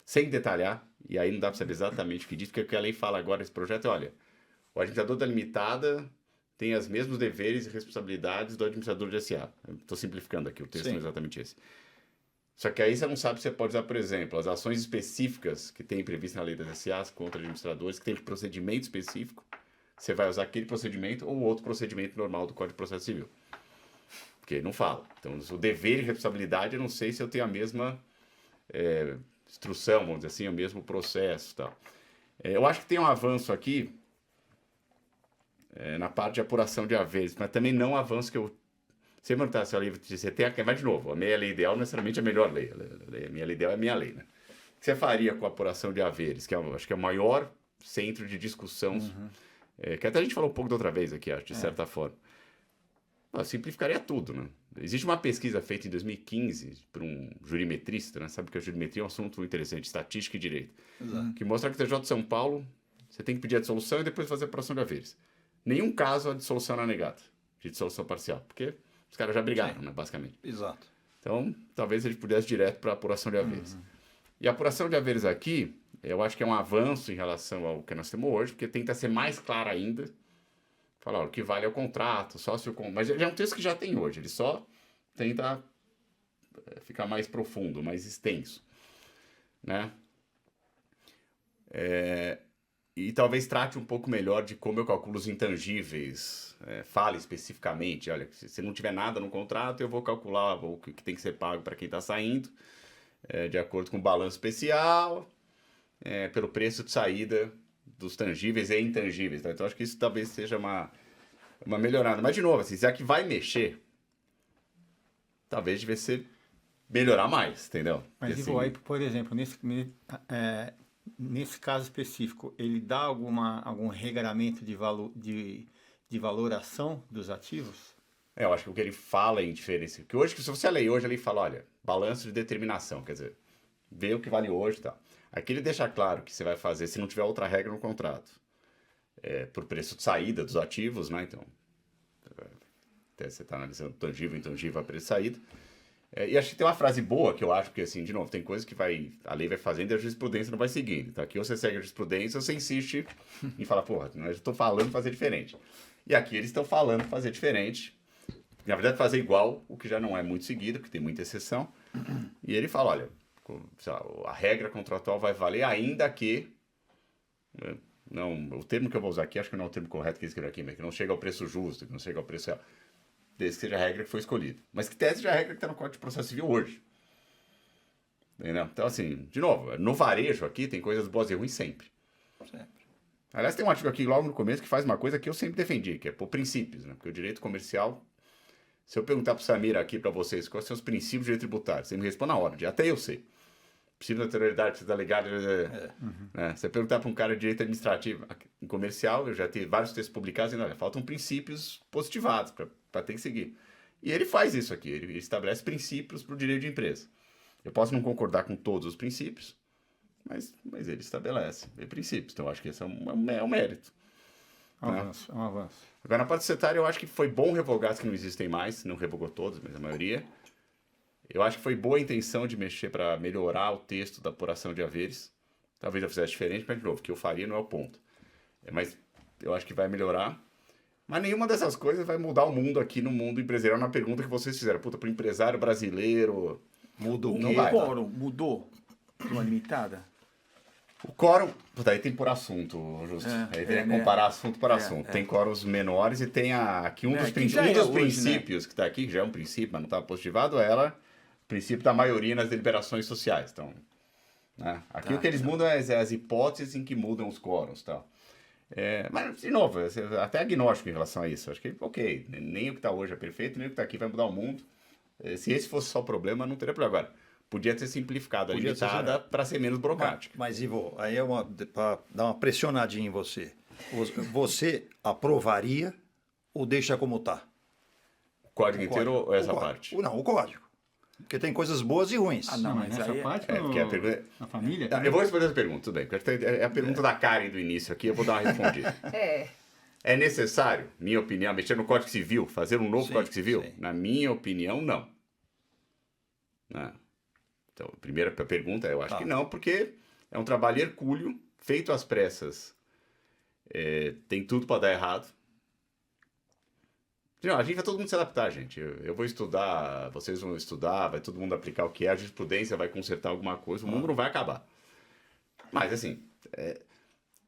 sem detalhar, e aí não dá para saber exatamente o que diz, porque o que a lei fala agora nesse projeto é, olha, o administrador da limitada tem os mesmos deveres e responsabilidades do administrador de SA. Estou simplificando aqui, o texto não é exatamente esse. Só que aí você não sabe se você pode usar, por exemplo, as ações específicas que tem previsto na lei das SAs contra administradores, que tem procedimento específico, você vai usar aquele procedimento ou outro procedimento normal do Código de Processo Civil. Porque não fala. Então, o dever e responsabilidade, eu não sei se eu tenho a mesma instrução, vamos dizer assim, o mesmo processo e tal. Eu acho que tem um avanço aqui na parte de apuração de haveres, mas também não um avanço que eu... Você perguntar se a lei... Você tem a... Mas, de novo, a minha lei ideal não é necessariamente a melhor lei. A minha lei ideal é a minha lei, né? O que você faria com a apuração de haveres, que acho que é o maior centro de discussão, que até a gente falou um pouco da outra vez aqui, acho, de certa forma. Simplificaria tudo, né? Existe uma pesquisa feita em 2015 por um jurimetrista, né? Sabe que a jurimetria é um assunto interessante, estatística e direito. Exato. Que mostra que o TJ de São Paulo, você tem que pedir a dissolução e depois fazer a apuração de haveres. Nenhum caso a dissolução era negada, de dissolução parcial, porque os caras já brigaram, né, basicamente. Exato. Então, talvez a gente pudesse ir direto para a apuração de haveres. E a apuração de haveres aqui, eu acho que é um avanço em relação ao que nós temos hoje, porque tenta ser mais claro ainda. Falar, o que vale é o contrato, só se o... Mas já é um texto que já tem hoje, ele só tenta ficar mais profundo, mais extenso, né? E talvez trate um pouco melhor de como eu calculo os intangíveis, fale especificamente, olha, se não tiver nada no contrato, eu vou calcular o que tem que ser pago para quem está saindo, de acordo com o balanço especial, pelo preço de saída dos tangíveis e intangíveis, tá? Então acho que isso talvez seja uma melhorada. Mas de novo, assim, já que vai mexer, talvez devesse ser melhorar mais, entendeu? Mas assim, Ivo, aí, por exemplo, nesse caso específico, ele dá algum regramento de valoração dos ativos? eu acho que o que ele fala em diferença, que hoje, se você ler hoje, ele fala, olha, balanço de determinação, quer dizer, vê o que vale hoje e tal. Aqui ele deixa claro que você vai fazer, se não tiver outra regra no contrato, por preço de saída dos ativos, né? Então, você está analisando tangível, intangível, a preço de saída. E acho que tem uma frase boa que eu acho que, assim, de novo, tem coisas que a lei vai fazendo e a jurisprudência não vai seguindo. Então, aqui você segue a jurisprudência, você insiste em falar, porra, eu estou falando fazer diferente. E aqui eles estão falando fazer diferente. Na verdade, fazer igual, o que já não é muito seguido, porque tem muita exceção. E ele fala, olha, a regra contratual vai valer ainda que... Não, o termo que eu vou usar aqui, acho que não é o termo correto que eu escrevi aqui, mas que não chega ao preço justo, que não chega ao preço real, desde que seja a regra que foi escolhida. Mas que tese seja a regra que está no Código de Processo Civil hoje. Entendeu? Então, assim, de novo, no varejo aqui tem coisas boas e ruins sempre. Aliás, tem um artigo aqui logo no começo que faz uma coisa que eu sempre defendi, que é por princípios, né? Porque o direito comercial, se eu perguntar para o Samir aqui, para vocês, quais são os princípios de direito tributário, você me responde na hora, até eu sei. Princípio da anterioridade, da legalidade. Né? Você perguntar para um cara de direito administrativo em comercial, eu já tive vários textos publicados dizendo, olha, faltam princípios positivados para ter que seguir. E ele faz isso aqui, ele estabelece princípios para o direito de empresa. Eu posso não concordar com todos os princípios, mas ele estabelece princípios. Então, eu acho que esse é um mérito. É um avanço. Agora, na parte societária, eu acho que foi bom revogar as que não existem mais, não revogou todos, mas a maioria. Eu acho que foi boa a intenção de mexer para melhorar o texto da apuração de haveres. Talvez eu fizesse diferente, mas, de novo, o que eu faria não é o ponto. Mas eu acho que vai melhorar. Mas nenhuma dessas coisas vai mudar o mundo aqui no mundo empresarial. Na pergunta que vocês fizeram, para o empresário brasileiro... Mudou. Não vai. O quórum mudou de uma limitada? O quórum... Aí tem por assunto, Justo. Aí tem que comparar assunto por assunto. Tem quórums menores e tem aqui um dos princípios que está aqui, que já é um princípio, mas não está positivado, princípio da maioria nas deliberações sociais. Então, né? Aqui o que eles mudam é as hipóteses em que mudam os quórums. Tal. Mas, de novo, até agnóstico em relação a isso. Acho que, ok, nem o que está hoje é perfeito, nem o que está aqui vai mudar o mundo. Se esse fosse só o problema, não teria problema. Agora, podia ter simplificado a limitada para ser menos burocrática. Mas, Ivo, aí para dar uma pressionadinha em você. Você aprovaria ou deixa como está? O código inteiro ou essa parte? Não, o código. Porque tem coisas boas e ruins. Ah, não, Não, mas mas nessa aí parte, porque a pergunta... na família... Eu vou responder essa pergunta, tudo bem. Porque é a pergunta da Karen do início aqui, eu vou dar uma respondida. É necessário, minha opinião, mexer no Código Civil, fazer um novo Sim, Código Civil? sim. Na minha opinião, não. Né? Então, a primeira pergunta, eu acho que não, porque é um trabalho hercúleo, feito às pressas. Tem tudo para dar errado. Não, a gente vai todo mundo se adaptar, gente. Eu vou estudar, vocês vão estudar, vai todo mundo aplicar o que é, a jurisprudência vai consertar alguma coisa, o mundo não vai acabar. Mas, assim,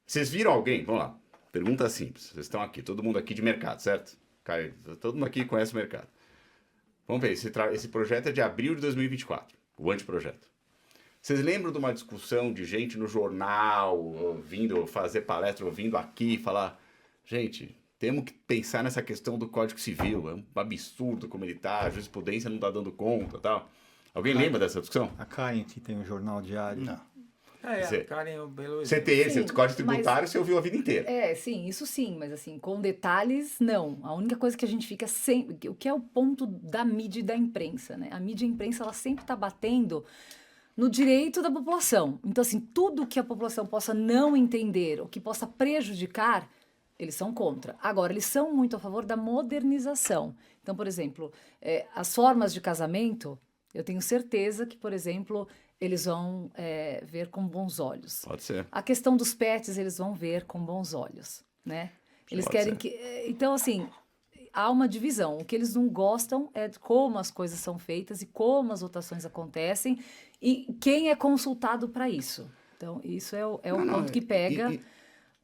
vocês viram alguém? Vamos lá, pergunta simples. Vocês estão aqui, todo mundo aqui de mercado, certo? Cara, todo mundo aqui conhece o mercado. Vamos ver, esse projeto é de abril de 2024, o anteprojeto. Vocês lembram de uma discussão de gente no jornal, vindo fazer palestra, vindo aqui falar, gente, temos que pensar nessa questão do Código Civil, é um absurdo como ele está, a jurisprudência não está dando conta, tal. Alguém lembra dessa discussão? A Karen, que tem um jornal diário. Não. Karen é um belo Você exemplo. tem esse, Sim, o Código Tributário, mas- você ouviu a vida inteira. Sim, isso sim, mas assim, com detalhes, não. A única coisa que a gente fica sempre... O que é o ponto da mídia e da imprensa, né? A mídia e a imprensa, ela sempre está batendo no direito da população. Então, assim, tudo que a população possa não entender ou que possa prejudicar, eles são contra. Agora, eles são muito a favor da modernização. Então, por exemplo, as formas de casamento, eu tenho certeza que, por exemplo, eles vão ver com bons olhos. Pode ser. A questão dos pets, eles vão ver com bons olhos, né? Eles Pode querem ser. que... Então, assim, há uma divisão. O que eles não gostam é de como as coisas são feitas e como as votações acontecem e quem é consultado para isso. Então, isso é o ponto que pega...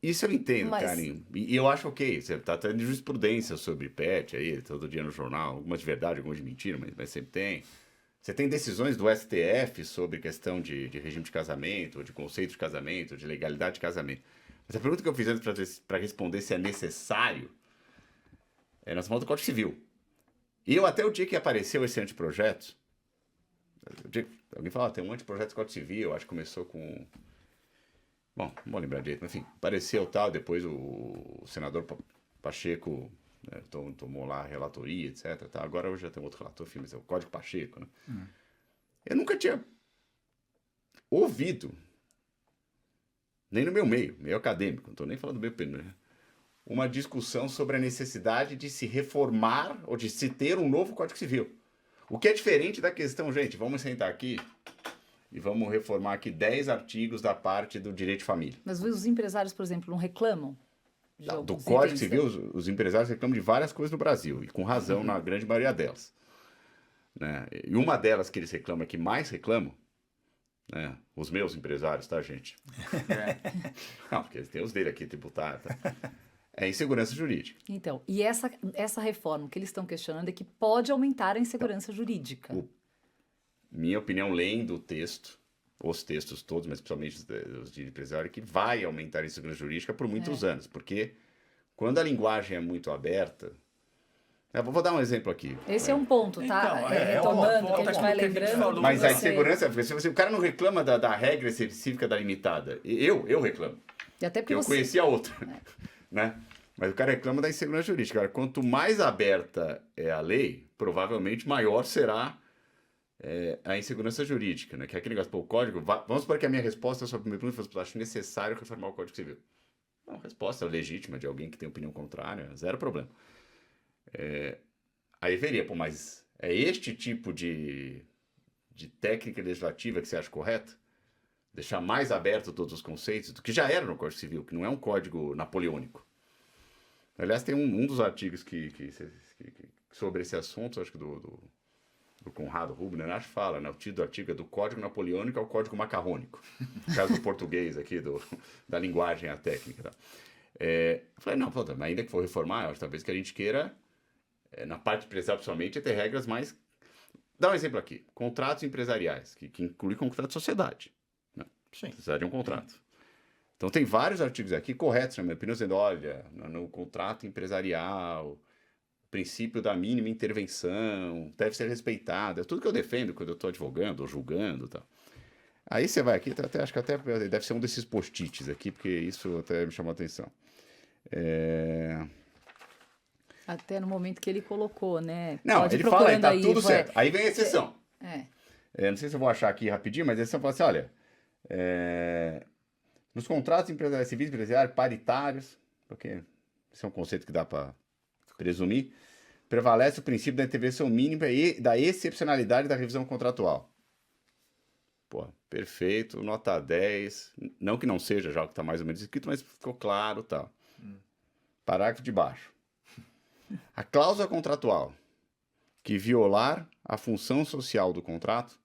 Isso eu entendo, Mas- Karen. E eu acho ok. Você está tendo jurisprudência sobre pet aí, todo dia no jornal. Algumas de verdade, algumas de mentira, mas sempre tem. Você tem decisões do STF sobre questão de regime de casamento, ou de conceito de casamento, de legalidade de casamento. Mas a pergunta que eu fiz antes para responder se é necessário, nós falamos do Código Civil. E eu, até o dia que apareceu esse anteprojeto, alguém falou, tem um anteprojeto do Código Civil, acho que começou com... Bom, não vou lembrar direito, mas enfim, apareceu tal, depois o senador Pacheco, né, tomou lá a relatoria, etc. Tá? Agora hoje já tem outro relator, mas é o Código Pacheco. Né? Eu nunca tinha ouvido, nem no meu meio acadêmico, não estou nem falando do meu período, né? Uma discussão sobre a necessidade de se reformar ou de se ter um novo Código Civil. O que é diferente da questão, gente, vamos sentar aqui e vamos reformar aqui 10 artigos da parte do direito de família. Mas os empresários, por exemplo, não reclamam? de Do alguns Código itens? Civil, os empresários reclamam de várias coisas no Brasil, e com razão na grande maioria delas. Né? E uma delas que eles reclamam, que mais reclamam, né? Os meus empresários, tá, gente? Não, porque tem os dele aqui, tributário, tá? É insegurança jurídica. Então, e essa reforma que eles estão questionando é que pode aumentar a insegurança jurídica. Minha opinião, lendo o texto, os textos todos, mas principalmente os de empresário, que vai aumentar a insegurança jurídica por muitos anos, porque quando a linguagem é muito aberta... Eu vou dar um exemplo aqui. Esse é um ponto, tá? Então, Retomando, que a volta gente vai àquilo que a gente lembrando. falou. Mas você- a insegurança, porque se o cara não reclama da regra específica da limitada, eu reclamo. E até porque Eu você... conheci a outra, né? Mas o cara reclama da insegurança jurídica. Agora, quanto mais aberta é a lei, provavelmente maior será a insegurança jurídica, né? Que é aquele negócio, pô, o código... Vamos supor que a minha resposta à sua primeira pergunta fosse, acho necessário reformar o Código Civil. Não, resposta legítima de alguém que tem opinião contrária, zero problema. Aí veria, pô, mas é este tipo de técnica legislativa que você acha correta? Deixar mais aberto todos os conceitos, do que já era no Código Civil, que não é um código napoleônico. Aliás, tem um dos artigos sobre esse assunto, acho que do Conrado Rubner, acho que fala, né? O título do artigo é do Código Napoleônico ao Código Macarrônico. No caso do português aqui, da linguagem à técnica. Tá? Eu falei, não, pô, ainda que for reformar, eu acho talvez que a gente queira, na parte empresarial principalmente, ter regras mais... Dá um exemplo aqui. Contratos empresariais, que inclui contrato de sociedade. Né? Sim. Precisa de um contrato. Então, tem vários artigos aqui corretos, na minha opinião, dizendo, olha, no contrato empresarial, o princípio da mínima intervenção deve ser respeitado. É tudo que eu defendo quando eu estou advogando ou julgando e tal. Aí você vai aqui, acho que até deve ser um desses post-its aqui, porque isso até me chamou a atenção. Até no momento que ele colocou, né? Não, Pode ir ele fala, procurando tá aí, tudo vai. certo. Aí vem a exceção. não sei se eu vou achar aqui rapidinho, mas eles estão falando assim, olha, nos contratos empresariais, civis empresariais paritários, porque esse é um conceito que dá para presumir, prevalece o princípio da intervenção mínima e da excepcionalidade da revisão contratual. Pô, perfeito, nota 10. Não que não seja já o que está mais ou menos escrito, mas ficou claro e tal. Parágrafo de baixo. A cláusula contratual que violar a função social do contrato,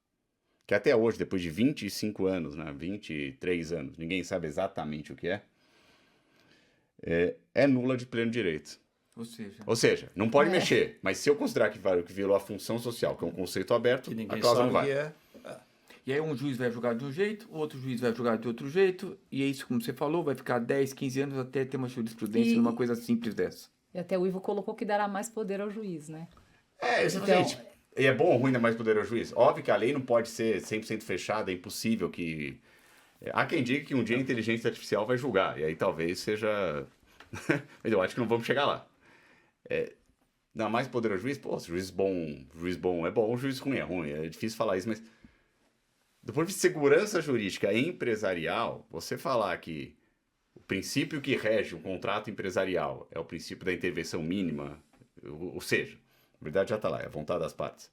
que até hoje, depois de 25 anos, né, 23 anos, ninguém sabe exatamente o que é nula de pleno direito. Ou seja, não pode mexer, mas se eu considerar que violou a função social, que é um conceito aberto, a cláusula não vai. E aí um juiz vai julgar de um jeito, outro juiz vai julgar de outro jeito, e é isso, como você falou, vai ficar 10, 15 anos até ter uma jurisprudência numa coisa simples dessa. E até o Ivo colocou que dará mais poder ao juiz, né? Então, gente, e é bom ou ruim dar mais poder ao juiz? Óbvio que a lei não pode ser 100% fechada, é impossível que... Há quem diga que um dia a inteligência artificial vai julgar, e aí talvez seja... Mas eu acho que não vamos chegar lá. Dar mais poder ao juiz? Pô, se juiz bom é bom, juiz ruim é ruim. É difícil falar isso, mas do ponto de vista de segurança jurídica e empresarial, você falar que o princípio que rege o contrato empresarial é o princípio da intervenção mínima, ou seja, na verdade já está lá, é a vontade das partes.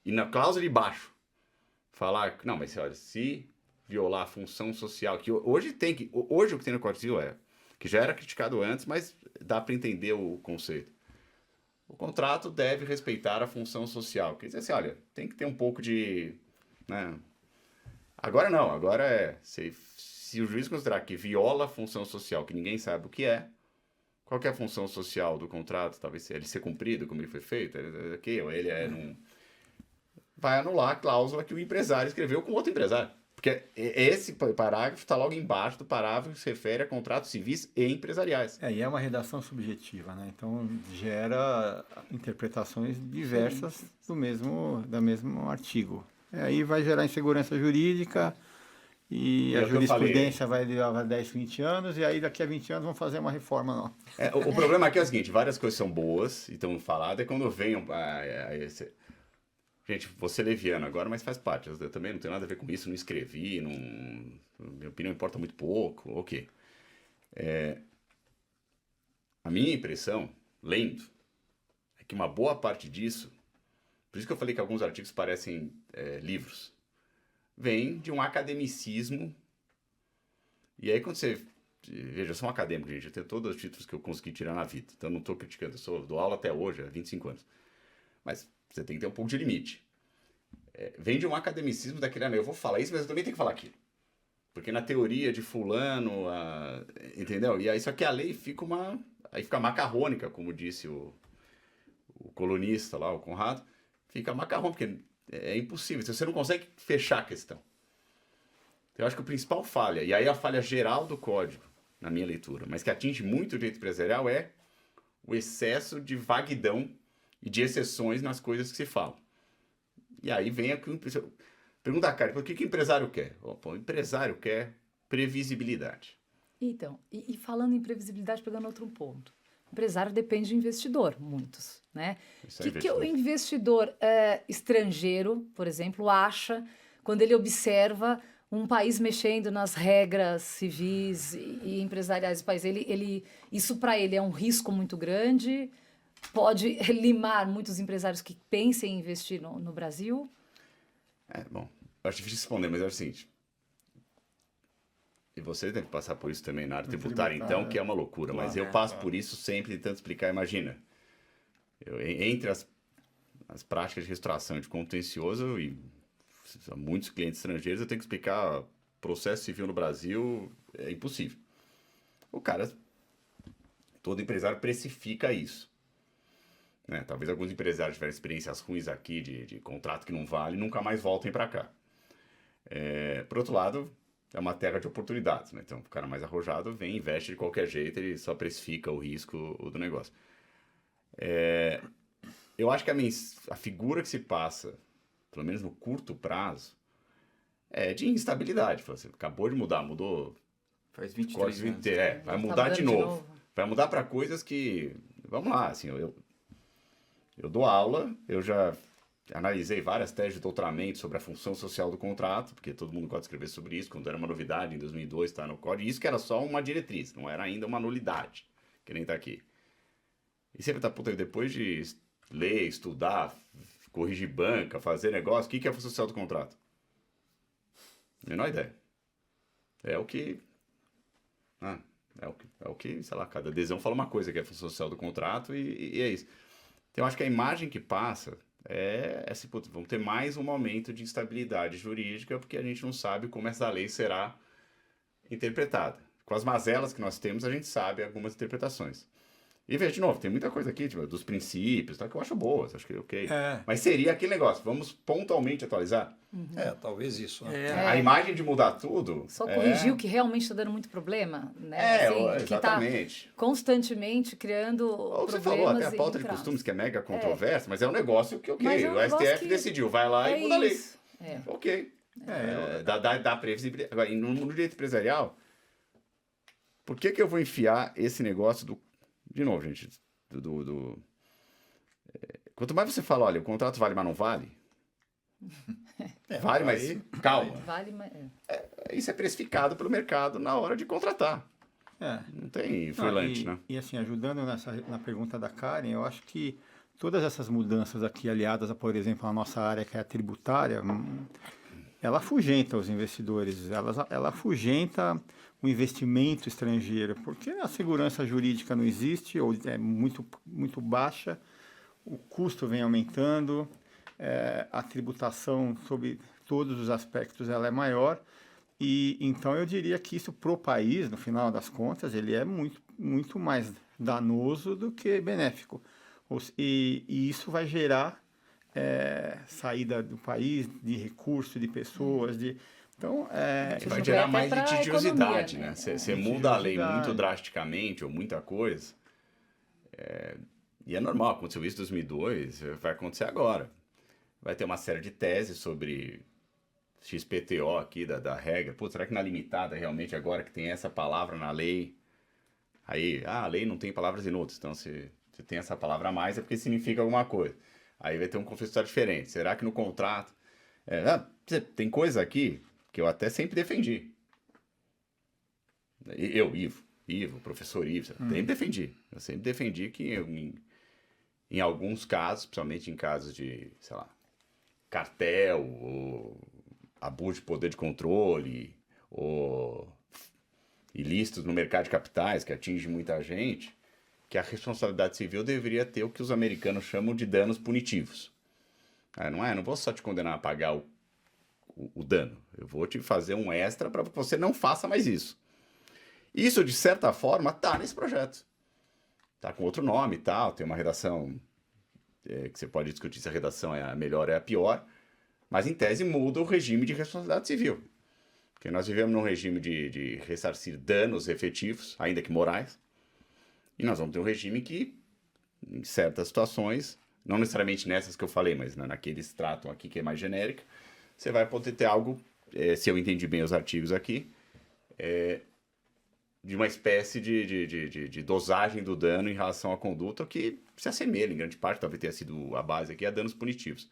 E na cláusula de baixo, falar, não, mas olha, se violar a função social, que hoje o que tem no Código Civil que já era criticado antes, mas dá para entender o conceito. O contrato deve respeitar a função social. Quer dizer assim, olha, tem que ter um pouco de... Né? Agora não, agora se o juiz considerar que viola a função social, que ninguém sabe o que é, qual que é a função social do contrato? Talvez ele ser cumprido como ele foi feito, vai anular a cláusula que o empresário escreveu com outro empresário. Porque esse parágrafo está logo embaixo do parágrafo que se refere a contratos civis e empresariais. E é uma redação subjetiva, né? Então gera interpretações diversas do mesmo artigo. Aí vai gerar insegurança jurídica e a jurisprudência vai levar 10, 20 anos, e aí daqui a 20 anos vão fazer uma reforma nova. O problema aqui é o seguinte, várias coisas são boas e estão faladas, é quando venham... Gente, vou ser leviano agora, mas faz parte. Eu também não tenho nada a ver com isso, não escrevi, minha opinião importa muito pouco, ok. A minha impressão, lendo, é que uma boa parte disso, por isso que eu falei que alguns artigos parecem livros, vem de um academicismo. E aí quando você... Veja, eu sou um acadêmico, gente, eu tenho todos os títulos que eu consegui tirar na vida, então eu não estou criticando, eu dou aula até hoje, há 25 anos. Mas você tem que ter um pouco de limite. Vem de um academicismo daquele, eu vou falar isso, mas eu também tenho que falar aquilo. Porque na teoria de fulano, entendeu? E aí só que a lei fica macarrônica, como disse o colunista lá, o Conrado, fica macarrônica, porque é impossível, você não consegue fechar a questão. Eu acho que o principal falha, e aí a falha geral do código, na minha leitura, mas que atinge muito o direito empresarial, é o excesso de vaguidão e de exceções nas coisas que se falam. E aí vem pergunta, cara, por que o empresário quer? O empresário quer previsibilidade. Então, e falando em previsibilidade, pegando outro ponto. O empresário depende de investidor, muitos, né? O que o investidor estrangeiro, por exemplo, acha quando ele observa um país mexendo nas regras civis e empresariais do país? Isso para ele é um risco muito grande? Pode limar muitos empresários que pensem em investir no Brasil? Bom, eu acho difícil responder, mas é o seguinte. E você tem que passar por isso também na área tributária, então, que é uma loucura. Claro, mas eu passo por isso sempre tentando explicar. Imagina, entre as práticas de restauração de contencioso e muitos clientes estrangeiros, eu tenho que explicar processo civil no Brasil, é impossível. Todo empresário precifica isso. Né? Talvez alguns empresários tiverem experiências ruins aqui de contrato que não vale e nunca mais voltem para cá. Por outro lado, é uma terra de oportunidades. Né? Então, o cara mais arrojado vem, investe de qualquer jeito, ele só precifica o risco do negócio. Eu acho que a figura que se passa, pelo menos no curto prazo, é de instabilidade. Você acabou de mudar, mudou... Faz 23 anos. Vai mudar de novo. Vai mudar para coisas que... Vamos lá, assim, eu dou aula, eu já analisei várias teses de doutoramento sobre a função social do contrato, porque todo mundo gosta de escrever sobre isso, quando era uma novidade em 2002, está no código, isso que era só uma diretriz, não era ainda uma nulidade, que nem está aqui. E você tá, puta, depois de ler, estudar, corrigir banca, fazer negócio, o que é a função social do contrato? Menor ideia. É o que, sei lá, cada adesão fala uma coisa que é a função social do contrato e é isso. Então, eu acho que a imagem que passa é assim, putz, vamos ter mais um momento de instabilidade jurídica, porque a gente não sabe como essa lei será interpretada. Com as mazelas que nós temos, a gente sabe algumas interpretações. E veja, de novo, tem muita coisa aqui, tipo, dos princípios, tá, que eu acho boas, acho que é ok. Mas seria aquele negócio, vamos pontualmente atualizar? Talvez isso. Né? A imagem de mudar tudo... Só corrigir o que realmente está dando muito problema, né? Exatamente. Que tá constantemente criando Ou você problemas falou, até a e pauta de entraves. costumes, que é mega controversa, mas é um negócio que, ok, Mas é um o negócio STF que decidiu, vai lá e muda a lei. isso. Ok. Dá previsibilidade. Agora, no direito empresarial, por que eu vou enfiar esse negócio do... De novo, gente, quanto mais você fala, olha, o contrato vale, mas não vale. Vale, mas calma. Vale, mas... Isso é precificado pelo mercado na hora de contratar. Não tem freelance, né? E assim, ajudando na pergunta da Karen, eu acho que todas essas mudanças aqui, aliadas a, por exemplo, a nossa área que é a tributária, ela afugenta os investidores, ela afugenta o investimento estrangeiro, porque a segurança jurídica não existe, ou é muito, muito baixa, o custo vem aumentando, a tributação sobre todos os aspectos ela é maior, e então eu diria que isso para o país, no final das contas, ele é muito, muito mais danoso do que benéfico. E isso vai gerar saída do país, de recursos, de pessoas, Então, vai gerar mais pra litigiosidade, economia, né? né? Você muda a lei muito drasticamente, ou muita coisa, e é normal, aconteceu isso em 2002, vai acontecer agora. Vai ter uma série de teses sobre XPTO aqui, da regra. Pô, será que na limitada, realmente, agora que tem essa palavra na lei, aí, a lei não tem palavras inúteis, então se tem essa palavra a mais é porque significa alguma coisa. Aí vai ter um conflito diferente. Será que no contrato... tem coisa aqui que eu até sempre defendi. Eu, Ivo, professor Ivo, sempre defendi. Eu sempre defendi que em alguns casos, principalmente em casos de, sei lá, cartel, ou abuso de poder de controle, ou ilícitos no mercado de capitais, que atinge muita gente, que a responsabilidade civil deveria ter o que os americanos chamam de danos punitivos. Não vou só te condenar a pagar o dano, eu vou te fazer um extra para que você não faça mais isso. Isso, de certa forma, está nesse projeto. Está com outro nome e tal, tem uma redação que você pode discutir se a redação é a melhor ou é a pior, mas em tese muda o regime de responsabilidade civil. Porque nós vivemos num regime de ressarcir danos efetivos, ainda que morais, e nós vamos ter um regime que, em certas situações, não necessariamente nessas que eu falei, mas naquele extrato aqui que é mais genérico, você vai poder ter algo, se eu entendi bem os artigos aqui, de uma espécie de dosagem do dano em relação à conduta que se assemelha, em grande parte, talvez tenha sido a base aqui, a danos punitivos.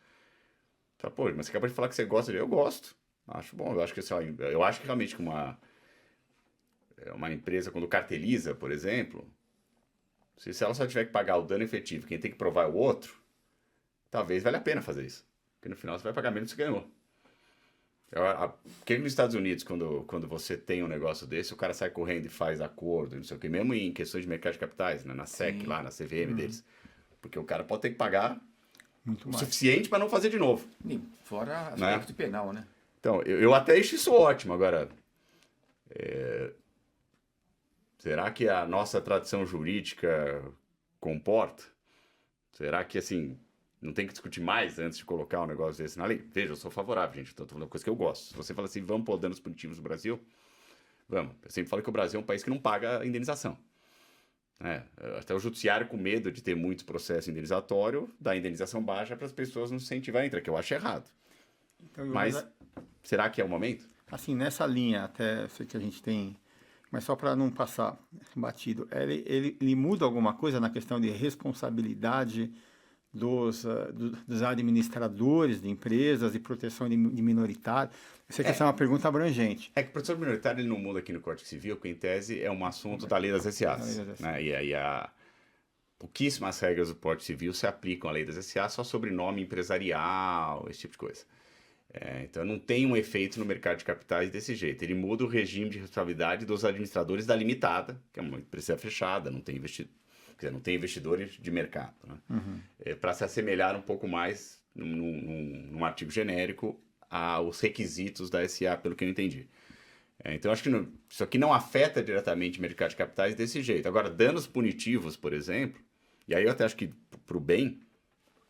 Pô, mas você acabou de falar que você gosta dele. Eu gosto. Acho bom. Eu acho que, eu acho que realmente que uma empresa, quando carteliza, por exemplo, se ela só tiver que pagar o dano efetivo, quem tem que provar é o outro, talvez valha a pena fazer isso. Porque no final você vai pagar menos do que você ganhou. Porque nos Estados Unidos, quando você tem um negócio desse, o cara sai correndo e faz acordo, não sei o quê, mesmo em questões de mercado de capitais, né, na SEC, lá na CVM deles. Porque o cara pode ter que pagar muito mais, suficiente para não fazer de novo. Fora aspecto penal, né? Então, eu até acho isso ótimo. Agora, será que a nossa tradição jurídica comporta? Será que, assim, não tem que discutir mais antes de colocar um negócio desse na lei? Veja, eu sou favorável, gente. Estou falando uma coisa que eu gosto. Se você fala assim, vamos pôr danos punitivos no Brasil, vamos. Eu sempre falo que o Brasil é um país que não paga indenização. Até o judiciário, com medo de ter muito processo indenizatório, dá indenização baixa para as pessoas não se incentivarem a entrar, que eu acho errado. Então, mas será que é o momento? Assim, nessa linha, até sei que a gente tem, mas só para não passar batido, ele muda alguma coisa na questão de responsabilidade dos administradores de empresas e proteção de minoritários. Eu sei que essa é uma pergunta abrangente. É que o protetor minoritário ele não muda aqui no Código Civil, porque em tese é um assunto da lei das SAs. Né? E aí pouquíssimas regras do Código Civil se aplicam à lei das SAs só sobre nome empresarial, esse tipo de coisa. Então não tem um efeito no mercado de capitais desse jeito. Ele muda o regime de responsabilidade dos administradores da limitada, que é uma empresa fechada, não tem investidores de mercado. Né? Para se assemelhar um pouco mais num artigo genérico aos requisitos da SA, pelo que eu entendi. Então, acho que isso aqui não afeta diretamente o mercado de capitais desse jeito. Agora, danos punitivos, por exemplo, e aí eu até acho que para o bem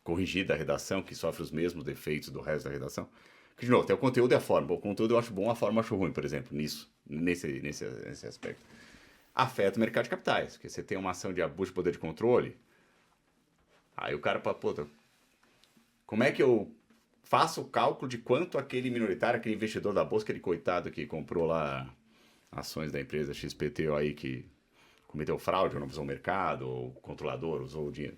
corrigir da redação, que sofre os mesmos defeitos do resto da redação, que, de novo, tem o conteúdo e a forma. O conteúdo eu acho bom, a forma eu acho ruim, por exemplo, nesse aspecto. Afeta o mercado de capitais, porque você tem uma ação de abuso de poder de controle, aí o cara fala, puta, como é que eu faço o cálculo de quanto aquele minoritário, aquele investidor da bolsa, aquele coitado que comprou lá ações da empresa XPTO aí, que cometeu fraude ou não usou o mercado, ou o controlador usou o dinheiro,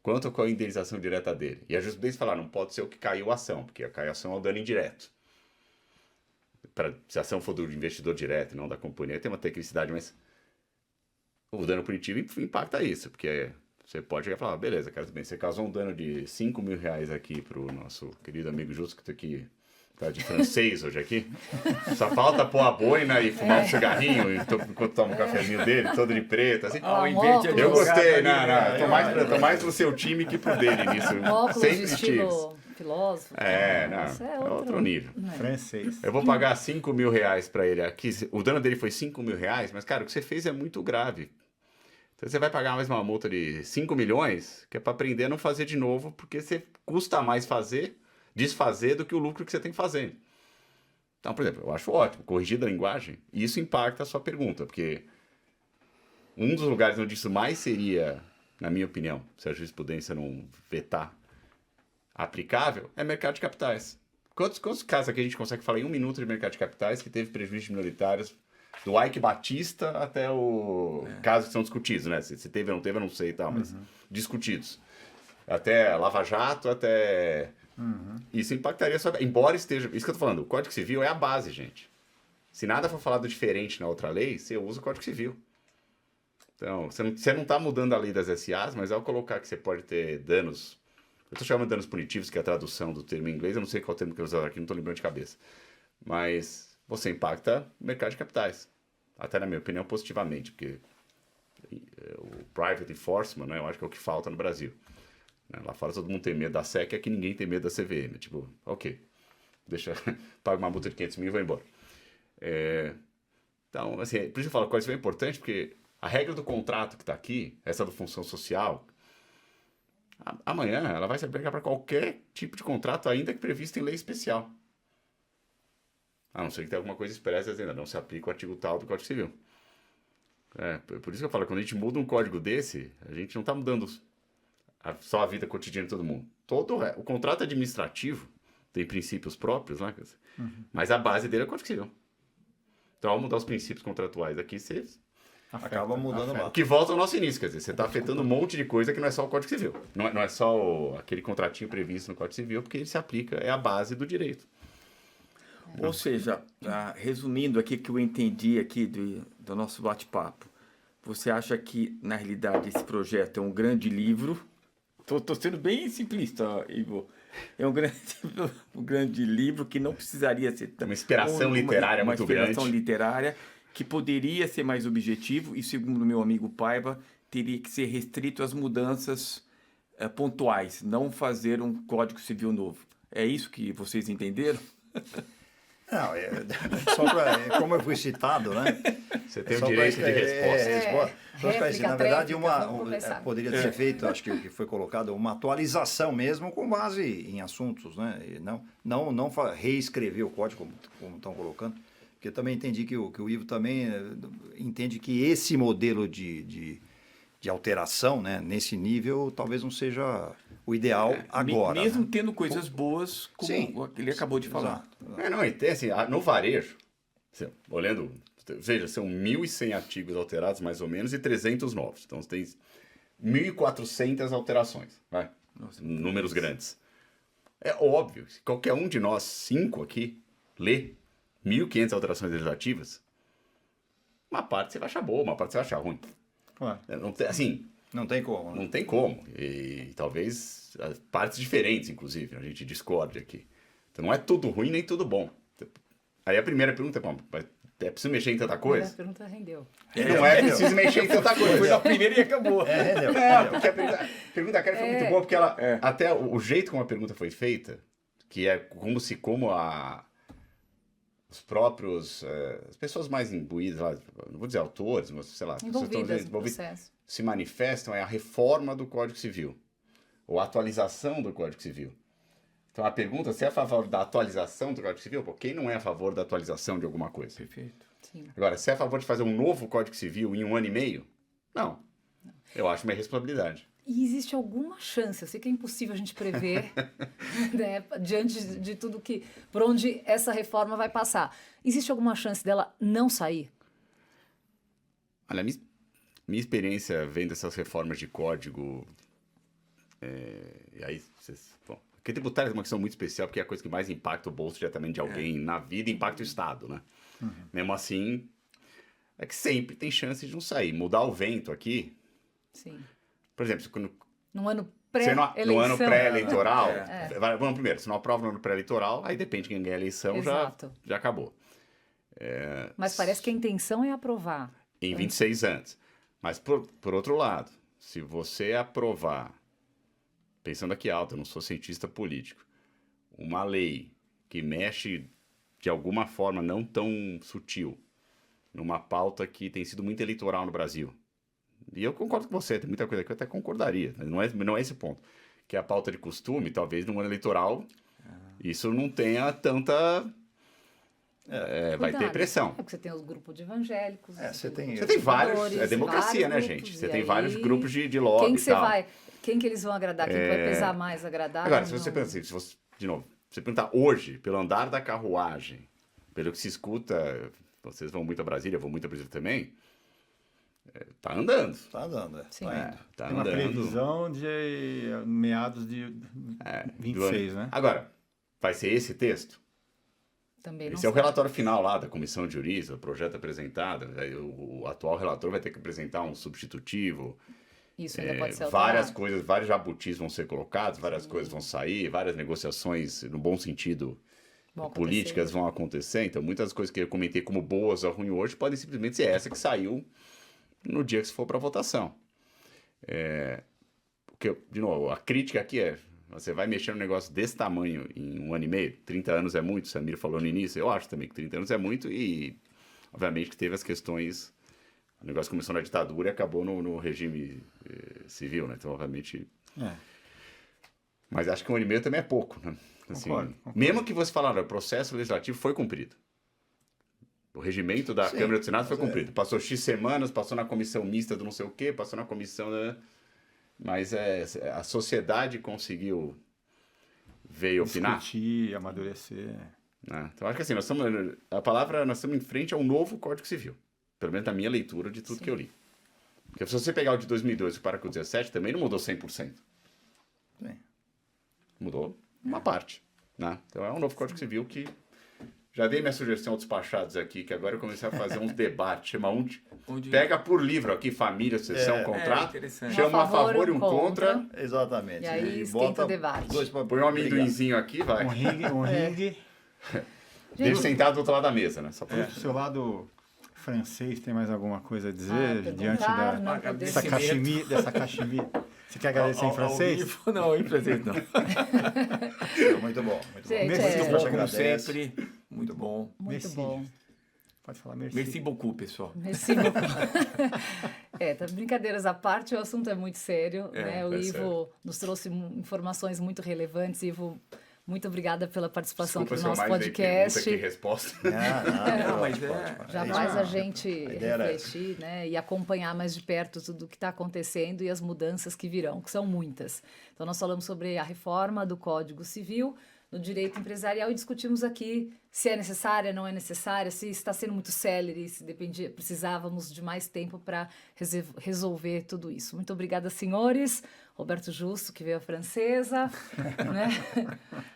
quanto é a indenização direta dele? E a jurisprudência fala, não pode ser o que caiu a ação, porque a caiu a ação é o dano indireto. Se a ação for do investidor direto, não da companhia, tem uma tecnicidade, mas o dano punitivo impacta isso, porque você pode chegar e falar, beleza, cara, tudo bem, você causou um dano de 5 mil reais aqui pro nosso querido amigo Justo, que tá aqui, tá de francês hoje aqui. Só falta pôr a boina e fumar um cigarrinho enquanto toma um cafezinho dele, todo de preto, assim. Eu gostei, não, tô mais no seu time que pro dele nisso. Óculos Sempre de estilo filósofo. Isso é outro nível. Francês. Eu vou pagar 5 mil reais pra ele aqui. O dano dele foi 5 mil reais, mas, cara, o que você fez é muito grave. Então você vai pagar mais uma multa de 5 milhões, que é para aprender a não fazer de novo, porque você custa mais desfazer do que o lucro que você tem fazendo. Então, por exemplo, eu acho ótimo, corrigir a linguagem, e isso impacta a sua pergunta, porque um dos lugares onde isso mais seria, na minha opinião, se a jurisprudência não vetar, aplicável, é mercado de capitais. Quantos casos aqui a gente consegue falar em 1 minuto de mercado de capitais que teve prejuízos minoritários, do Ike Batista até o casos que são discutidos, né? Se teve ou não teve, eu não sei e tal, mas discutidos. Até Lava Jato, até... Isso impactaria só... Embora esteja... Isso que eu tô falando, o Código Civil é a base, gente. Se nada for falado diferente na outra lei, você usa o Código Civil. Então, você não tá mudando a lei das SAs, mas ao colocar que você pode ter danos... Eu tô chamando de danos punitivos, que é a tradução do termo em inglês, eu não sei qual termo que eu usar aqui, não tô lembrando de cabeça. Mas você impacta o mercado de capitais. Até, na minha opinião, positivamente, porque o private enforcement, né, eu acho que é o que falta no Brasil. Lá fora todo mundo tem medo da SEC, aqui ninguém tem medo da CVM. Tipo, ok, paga uma multa de 500 mil e vai embora. Então, assim, por isso que eu falo que isso é importante, porque a regra do contrato que está aqui, essa do função social, amanhã ela vai se aplicar para qualquer tipo de contrato, ainda que previsto em lei especial. A não ser que tenha alguma coisa expressa dizendo, não se aplica o artigo tal do Código Civil. Por isso que eu falo, quando a gente muda um código desse, a gente não está mudando só a vida cotidiana de todo mundo. O contrato administrativo tem princípios próprios, né? Mas a base dele é o Código Civil. Então, ao mudar os princípios contratuais aqui, você acaba mudando lá. Que volta ao nosso início, quer dizer, você está afetando um monte de coisa que não é só o Código Civil. Não é só aquele contratinho previsto no Código Civil, porque ele se aplica, é a base do direito. Ou seja, resumindo aqui o que eu entendi aqui do nosso bate-papo, você acha que, na realidade, esse projeto é um grande livro? Estou sendo bem simplista, Ivo. É um grande livro que não precisaria ser... Uma inspiração literária muito grande. Uma inspiração literária que poderia ser mais objetivo e, segundo o meu amigo Paiva, teria que ser restrito às mudanças pontuais, não fazer um Código Civil novo. É isso que vocês entenderam? Não, só para, como eu fui citado, né? Você tem o direito de resposta. Na verdade, poderia ser feito, acho que o que foi colocado, uma atualização mesmo com base em assuntos, né? E não reescrever o código, como estão colocando, porque eu também entendi que o Ivo também entende que esse modelo de alteração, né, nesse nível, talvez não seja o ideal agora. Mesmo tendo coisas boas, como ele acabou de falar. Assim, no varejo, olhando, veja, são 1.100 artigos alterados, mais ou menos, e 300 novos. Então, você tem 1.400 alterações. Nossa, números grandes. É óbvio, se qualquer um de nós 5 aqui lê 1.500 alterações legislativas, uma parte você vai achar boa, uma parte você vai achar ruim. Claro. Não tem, assim, Não tem como, né? não tem como. E talvez partes diferentes, inclusive, a gente discorde aqui. Então não é tudo ruim nem tudo bom. Aí a primeira pergunta é, bom, é preciso mexer em tanta A coisa? pergunta rendeu. Não é preciso mexer em tanta coisa. Foi na primeira e acabou. Rendeu. Não, porque a pergunta da Karen foi muito boa, porque ela, até o jeito como a pergunta foi feita, que é como os próprios, as pessoas mais imbuídas, lá, não vou dizer autores, mas sei lá, Envolvidas no processo. se manifestam é a reforma do Código Civil, ou a atualização do Código Civil. Então a pergunta, se é a favor da atualização do Código Civil, pô, quem não é a favor da atualização de alguma coisa? Perfeito. Sim. Agora, se é a favor de fazer um novo Código Civil em 1 ano e meio, não. Eu acho uma irresponsabilidade. E existe alguma chance, eu sei que é impossível a gente prever, né, diante de tudo que, por onde essa reforma vai passar. Existe alguma chance dela não sair? Olha, minha experiência vendo essas reformas de código, e aí, bom, porque tributário é uma questão muito especial, porque é a coisa que mais impacta o bolso diretamente de alguém na vida, impacta o Estado, né? Mesmo assim, é que sempre tem chance de não sair. Mudar o vento aqui, Sim. por exemplo, quando Num ano no ano pré-eleição. pré-eleitoral, vamos primeiro, se não aprova no ano pré-eleitoral, aí depende de quem ganha a eleição, Exato. já acabou. Mas parece que a intenção é aprovar. Em 26 anos. Mas, por outro lado, se você aprovar, pensando aqui alto, eu não sou cientista político, uma lei que mexe de alguma forma não tão sutil numa pauta que tem sido muito eleitoral no Brasil, e eu concordo com você, tem muita coisa que eu até concordaria, mas não é esse o ponto, que é a pauta de costume, talvez no ano eleitoral, isso não tenha tanta... vai ter Cuidado. pressão. É porque você tem os grupos de evangélicos. Você tem- Você tem vários. conservadores, É democracia, vários né, grupos, gente? Você e tem aí, vários grupos de lobby Quem e que você tal. vai? Quem que eles vão agradar? Quem que vai pesar mais agradar? Agora, ou se você não? pensa assim, de novo, se você perguntar hoje, pelo andar da carruagem, pelo que se escuta, vocês vão muito a Brasília, eu vou muito a Brasília também, tá andando. Tá andando, Sim. tá indo. Tá Tem uma andando. previsão de meados de do 26, ano. né? Agora, vai ser esse texto? Também não Esse é o sei. relatório final lá da comissão de juristas, o projeto apresentado. Aí o atual relator vai ter que apresentar um substitutivo. Isso ainda pode ser Várias alterado. coisas, vários jabutis vão ser colocados, várias coisas vão sair, várias negociações, no bom sentido, Vão políticas acontecer. vão acontecer. Então, muitas coisas que eu comentei como boas ou ruins hoje podem simplesmente ser essa que saiu no dia que se for para votação. Porque, de novo, a crítica aqui é: você vai mexer num negócio desse tamanho em 1 ano e meio? 30 anos é muito, o Samir falou no início. Eu acho também que 30 anos é muito e, obviamente, que teve as questões. O negócio começou na ditadura e acabou no regime civil, né? Então, obviamente. Mas acho que 1 ano e meio também é pouco, né? Assim, Concordo. mesmo que você falar, o processo legislativo foi cumprido. O regimento da Sim, Câmara e do Senado foi mas cumprido. Passou X semanas, passou na comissão mista do não sei o quê, passou na comissão... Mas a sociedade conseguiu veio opinar. Discutir, amadurecer. Né? Então, acho que assim, nós estamos em frente a um novo Código Civil. Pelo menos na minha leitura de tudo que eu li. Porque se você pegar o de 2002 e parar com o 17, também não mudou 100%. Sim. Mudou uma parte. Né? Então é um novo Código Civil que... Já dei minha sugestão aos despachados aqui, que agora eu comecei a fazer uns debates. Chama pega por livro aqui, família, sessão, contrato. interessante. Chama a favor e um contra. Exatamente. E aí esquenta o debate. Põe um amendoinzinho aqui, vai. Um ringue. Deixa sentado do outro lado da mesa, né? Só pra... Do seu lado francês, tem mais alguma coisa a dizer perguntar, diante não poder dessa ser. cachemir? Você quer agradecer em francês? Ao vivo, não, em francês não. Muito bom, muito Gente, bom. Merci, é. Muito bom, como agradece. sempre. Muito bom. Muito Merci. bom. Pode falar merci. Merci beaucoup, pessoal. Merci beaucoup. Brincadeiras à parte, o assunto é muito sério. Né? O é Ivo sério. nos trouxe informações muito relevantes. Ivo, muito obrigada pela participação Desculpa aqui no se eu nosso mais dei pergunta podcast. que resposta. Não, mas ótimo, é- ótimo. Já É faz isso. a gente ideia era refletir, né, e acompanhar mais de perto tudo o que está acontecendo e as mudanças que virão, que são muitas. Então, nós falamos sobre a reforma do Código Civil. no direito empresarial e discutimos aqui se é necessária, não é necessária, se está sendo muito célere, se precisávamos de mais tempo para resolver tudo isso. Muito obrigada, senhores. Roberto Justo, que veio a francesa, né?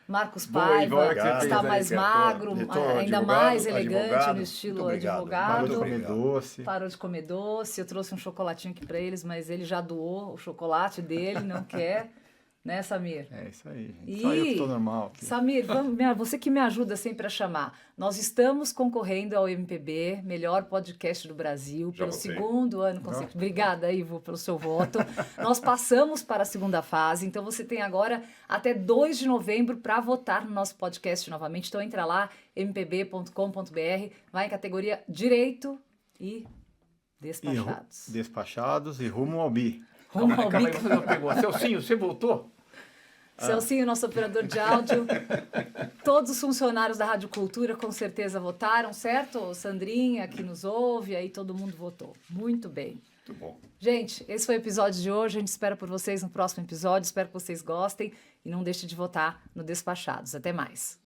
Marcos Paiva, que está mais magro, ainda mais elegante no estilo advogado. Parou de comer doce. Parou de comer doce. Eu trouxe um chocolatinho aqui para eles, mas ele já doou o chocolate dele, não quer. Né, Samir? É isso aí, gente. E, só eu que estou normal aqui. Samir, você que me ajuda sempre a chamar. Nós estamos concorrendo ao MPB, melhor podcast do Brasil, pelo segundo ano consecutivo. Obrigada, Ivo, pelo seu voto. Nós passamos para a segunda fase, então você tem agora até 2 de novembro para votar no nosso podcast novamente. Então entra lá, mpb.com.br, vai em categoria Direito e Despachados. Despachados e rumo ao bi. Rumo ao Calma aí, bico. vou fazer uma pergunta. Celcinho, você voltou? Celcinho, nosso operador de áudio. Todos os funcionários da Rádio Cultura com certeza votaram, certo? Sandrinha, que nos ouve, aí todo mundo votou. Muito bem. Muito bom. Gente, esse foi o episódio de hoje. A gente espera por vocês no próximo episódio. Espero que vocês gostem. E não deixe de votar no Despachados. Até mais.